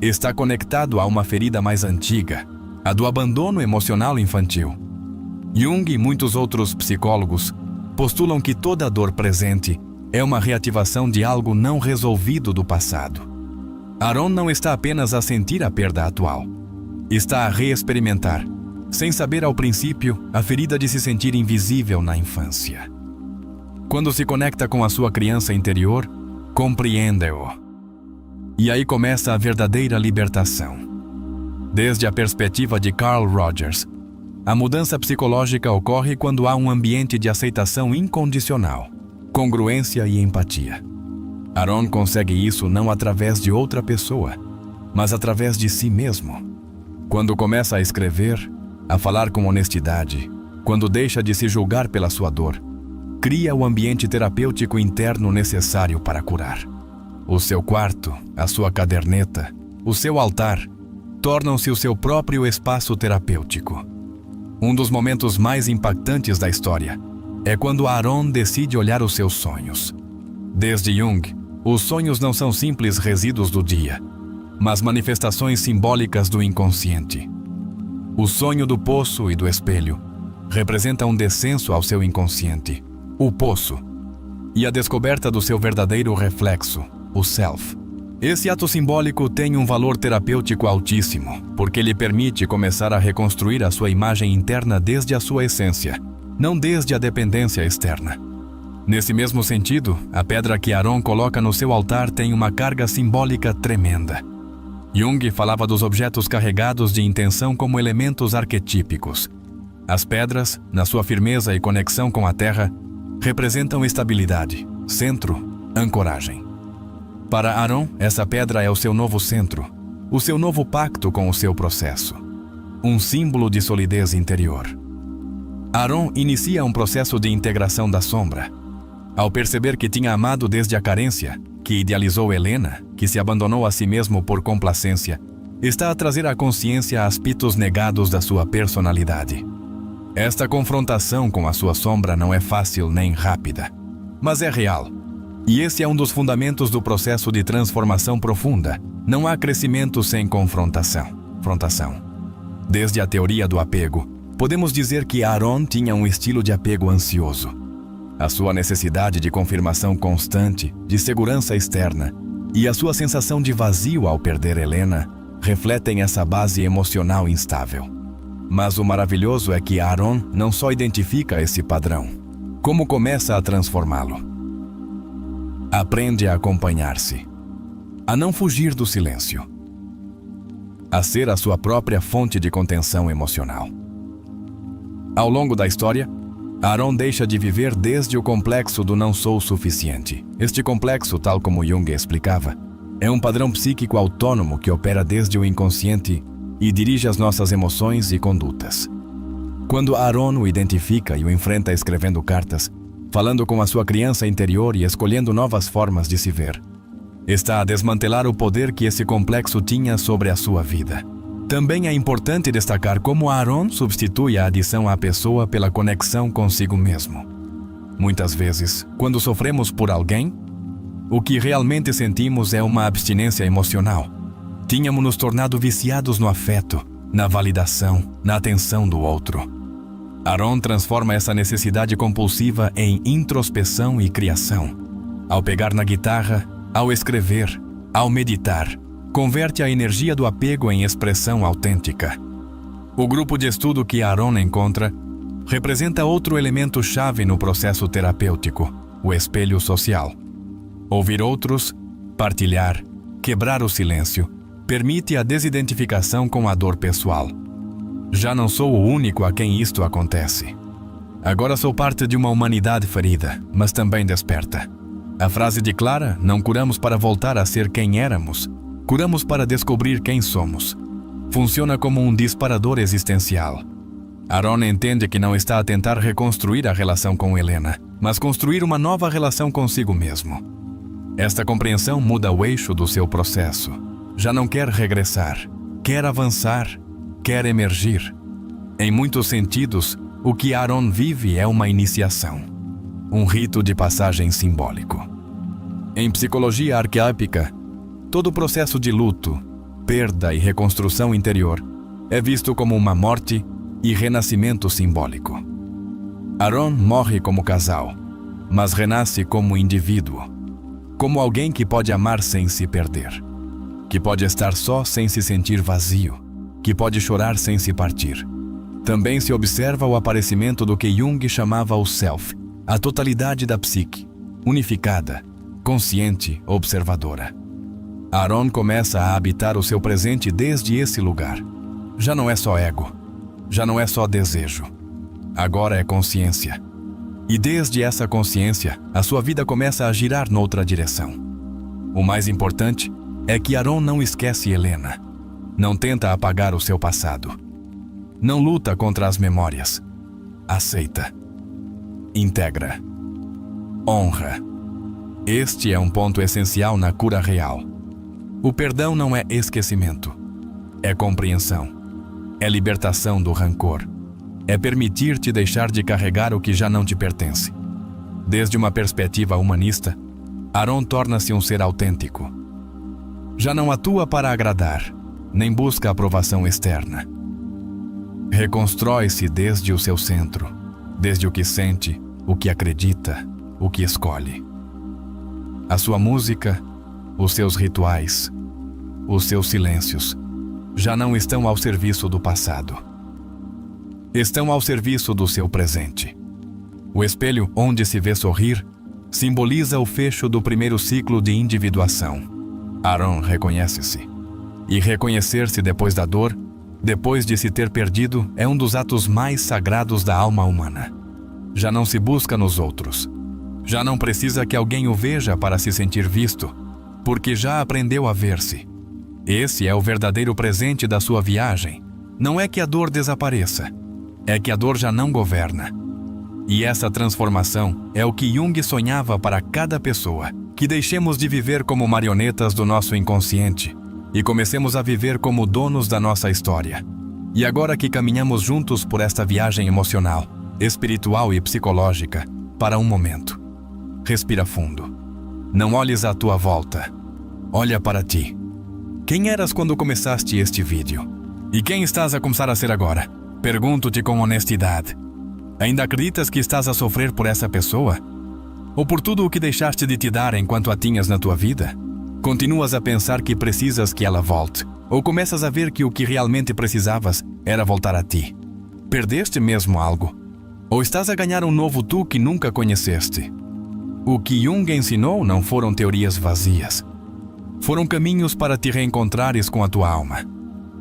Está conectado a uma ferida mais antiga, a do abandono emocional infantil. Jung e muitos outros psicólogos postulam que toda dor presente é uma reativação de algo não resolvido do passado. Aaron não está apenas a sentir a perda atual, está a reexperimentar, sem saber ao princípio, a ferida de se sentir invisível na infância. Quando se conecta com a sua criança interior, compreende-o. E aí começa a verdadeira libertação. Desde a perspectiva de Carl Rogers, a mudança psicológica ocorre quando há um ambiente de aceitação incondicional, congruência e empatia. Aaron consegue isso não através de outra pessoa, mas através de si mesmo. Quando começa a escrever, a falar com honestidade, quando deixa de se julgar pela sua dor, cria o ambiente terapêutico interno necessário para curar. O seu quarto, a sua caderneta, o seu altar, tornam-se o seu próprio espaço terapêutico. Um dos momentos mais impactantes da história é quando Aaron decide olhar os seus sonhos. Desde Jung, os sonhos não são simples resíduos do dia, mas manifestações simbólicas do inconsciente. O sonho do poço e do espelho representa um descenso ao seu inconsciente, o poço, e a descoberta do seu verdadeiro reflexo, o self. Esse ato simbólico tem um valor terapêutico altíssimo, porque lhe permite começar a reconstruir a sua imagem interna desde a sua essência, não desde a dependência externa. Nesse mesmo sentido, a pedra que Aaron coloca no seu altar tem uma carga simbólica tremenda. Jung falava dos objetos carregados de intenção como elementos arquetípicos. As pedras, na sua firmeza e conexão com a terra, representam estabilidade, centro, ancoragem. Para Aaron, essa pedra é o seu novo centro, o seu novo pacto com o seu processo, um símbolo de solidez interior. Aaron inicia um processo de integração da sombra. Ao perceber que tinha amado desde a carência, que idealizou Helena, que se abandonou a si mesmo por complacência, está a trazer à consciência aspectos negados da sua personalidade. Esta confrontação com a sua sombra não é fácil nem rápida, mas é real. E esse é um dos fundamentos do processo de transformação profunda. Não há crescimento sem confrontação. Desde a teoria do apego, podemos dizer que Aaron tinha um estilo de apego ansioso. A sua necessidade de confirmação constante, de segurança externa, e a sua sensação de vazio ao perder Helena refletem essa base emocional instável. Mas o maravilhoso é que Aaron não só identifica esse padrão, como começa a transformá-lo. Aprende a acompanhar-se, a não fugir do silêncio, a ser a sua própria fonte de contenção emocional. Ao longo da história, Aaron deixa de viver desde o complexo do não sou suficiente. Este complexo, tal como Jung explicava, é um padrão psíquico autônomo que opera desde o inconsciente e dirige as nossas emoções e condutas. Quando Aaron o identifica e o enfrenta escrevendo cartas, falando com a sua criança interior e escolhendo novas formas de se ver, está a desmantelar o poder que esse complexo tinha sobre a sua vida. Também é importante destacar como Aaron substitui a adição à pessoa pela conexão consigo mesmo. Muitas vezes, quando sofremos por alguém, o que realmente sentimos é uma abstinência emocional. Tínhamos nos tornado viciados no afeto, na validação, na atenção do outro. Aaron transforma essa necessidade compulsiva em introspeção e criação. Ao pegar na guitarra, ao escrever, ao meditar, converte a energia do apego em expressão autêntica. O grupo de estudo que Aaron encontra representa outro elemento chave no processo terapêutico, o espelho social. Ouvir outros, partilhar, quebrar o silêncio, permite a desidentificação com a dor pessoal. Já não sou o único a quem isto acontece. Agora sou parte de uma humanidade ferida, mas também desperta. A frase de Clara, não curamos para voltar a ser quem éramos, curamos para descobrir quem somos, funciona como um disparador existencial. Aaron entende que não está a tentar reconstruir a relação com Helena, mas construir uma nova relação consigo mesmo. Esta compreensão muda o eixo do seu processo. Já não quer regressar, quer avançar, quer emergir. Em muitos sentidos, o que Aaron vive é uma iniciação, um rito de passagem simbólico. Em psicologia arquetípica, todo o processo de luto, perda e reconstrução interior é visto como uma morte e renascimento simbólico. Aaron morre como casal, mas renasce como indivíduo, como alguém que pode amar sem se perder, que pode estar só sem se sentir vazio, que pode chorar sem se partir. Também se observa o aparecimento do que Jung chamava o self, a totalidade da psique, unificada, consciente, observadora. Aaron começa a habitar o seu presente desde esse lugar. Já não é só ego, já não é só desejo. Agora é consciência. E desde essa consciência, a sua vida começa a girar noutra direção. O mais importante é que Aaron não esquece Helena, não tenta apagar o seu passado, não luta contra as memórias, aceita, integra, honra. Este é um ponto essencial na cura real. O perdão não é esquecimento, é compreensão, é libertação do rancor, é permitir-te deixar de carregar o que já não te pertence. Desde uma perspectiva humanista, Aaron torna-se um ser autêntico. Já não atua para agradar, nem busca aprovação externa. Reconstrói-se desde o seu centro, desde o que sente, o que acredita, o que escolhe. A sua música, os seus rituais, os seus silêncios, já não estão ao serviço do passado. Estão ao serviço do seu presente. O espelho onde se vê sorrir simboliza o fecho do primeiro ciclo de individuação. Aaron reconhece-se. E reconhecer-se depois da dor, depois de se ter perdido, é um dos atos mais sagrados da alma humana. Já não se busca nos outros. Já não precisa que alguém o veja para se sentir visto, porque já aprendeu a ver-se. Esse é o verdadeiro presente da sua viagem. Não é que a dor desapareça, é que a dor já não governa. E essa transformação é o que Jung sonhava para cada pessoa, que deixemos de viver como marionetas do nosso inconsciente e comecemos a viver como donos da nossa história. E agora que caminhamos juntos por esta viagem emocional, espiritual e psicológica, para um momento. Respira fundo. Não olhes à tua volta. Olha para ti. Quem eras quando começaste este vídeo? E quem estás a começar a ser agora? Pergunto-te com honestidade. Ainda acreditas que estás a sofrer por essa pessoa? Ou por tudo o que deixaste de te dar enquanto a tinhas na tua vida? Continuas a pensar que precisas que ela volte? Ou começas a ver que o que realmente precisavas era voltar a ti? Perdeste mesmo algo? Ou estás a ganhar um novo tu que nunca conheceste? O que Jung ensinou não foram teorias vazias. Foram caminhos para te reencontrares com a tua alma,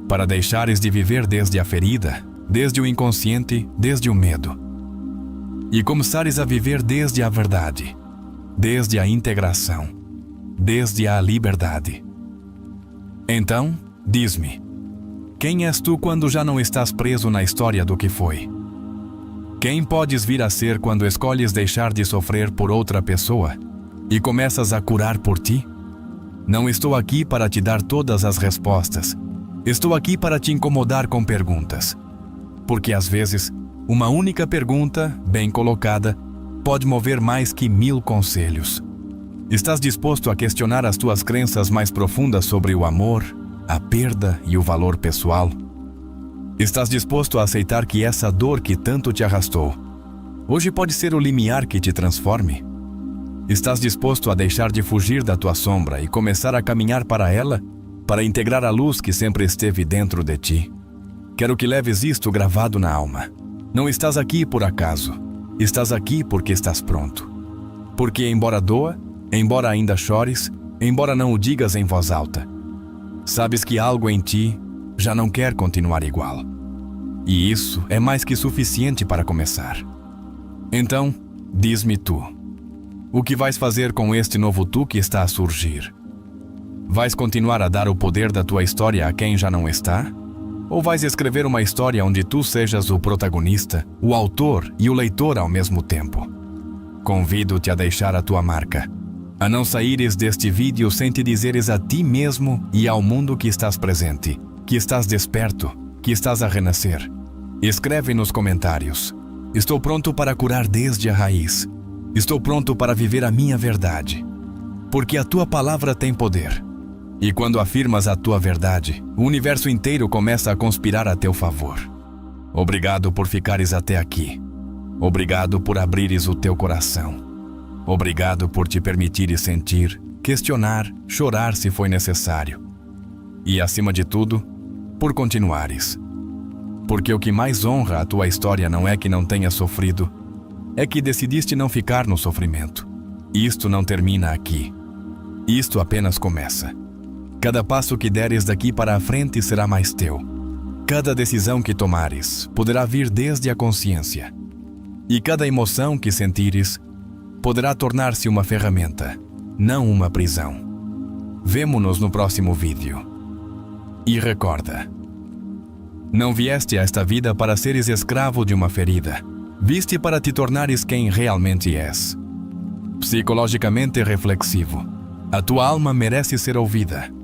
para deixares de viver desde a ferida desde o inconsciente, desde o medo. E começares a viver desde a verdade, desde a integração, desde a liberdade. Então, diz-me, quem és tu quando já não estás preso na história do que foi? Quem podes vir a ser quando escolhes deixar de sofrer por outra pessoa e começas a curar por ti? Não estou aqui para te dar todas as respostas. Estou aqui para te incomodar com perguntas. Porque às vezes, uma única pergunta, bem colocada, pode mover mais que 1000 conselhos. Estás disposto a questionar as tuas crenças mais profundas sobre o amor, a perda e o valor pessoal? Estás disposto a aceitar que essa dor que tanto te arrastou hoje pode ser o limiar que te transforme? Estás disposto a deixar de fugir da tua sombra e começar a caminhar para ela, para integrar a luz que sempre esteve dentro de ti? Quero que leves isto gravado na alma. Não estás aqui por acaso. Estás aqui porque estás pronto. Porque embora doa, embora ainda chores, embora não o digas em voz alta, sabes que algo em ti já não quer continuar igual. E isso é mais que suficiente para começar. Então, diz-me tu, o que vais fazer com este novo tu que está a surgir? Vais continuar a dar o poder da tua história a quem já não está? Ou vais escrever uma história onde tu sejas o protagonista, o autor e o leitor ao mesmo tempo? Convido-te a deixar a tua marca, a não saíres deste vídeo sem te dizeres a ti mesmo e ao mundo que estás presente, que estás desperto, que estás a renascer. Escreve nos comentários: estou pronto para curar desde a raiz. Estou pronto para viver a minha verdade. Porque a tua palavra tem poder. E quando afirmas a tua verdade, o universo inteiro começa a conspirar a teu favor. Obrigado por ficares até aqui. Obrigado por abrires o teu coração. Obrigado por te permitires sentir, questionar, chorar se foi necessário. E, acima de tudo, por continuares. Porque o que mais honra a tua história não é que não tenhas sofrido, é que decidiste não ficar no sofrimento. Isto não termina aqui. Isto apenas começa. Cada passo que deres daqui para a frente será mais teu. Cada decisão que tomares poderá vir desde a consciência. E cada emoção que sentires poderá tornar-se uma ferramenta, não uma prisão. Vemo-nos no próximo vídeo. E recorda, não vieste a esta vida para seres escravo de uma ferida. Viste para te tornares quem realmente és. Psicologicamente reflexivo. A tua alma merece ser ouvida.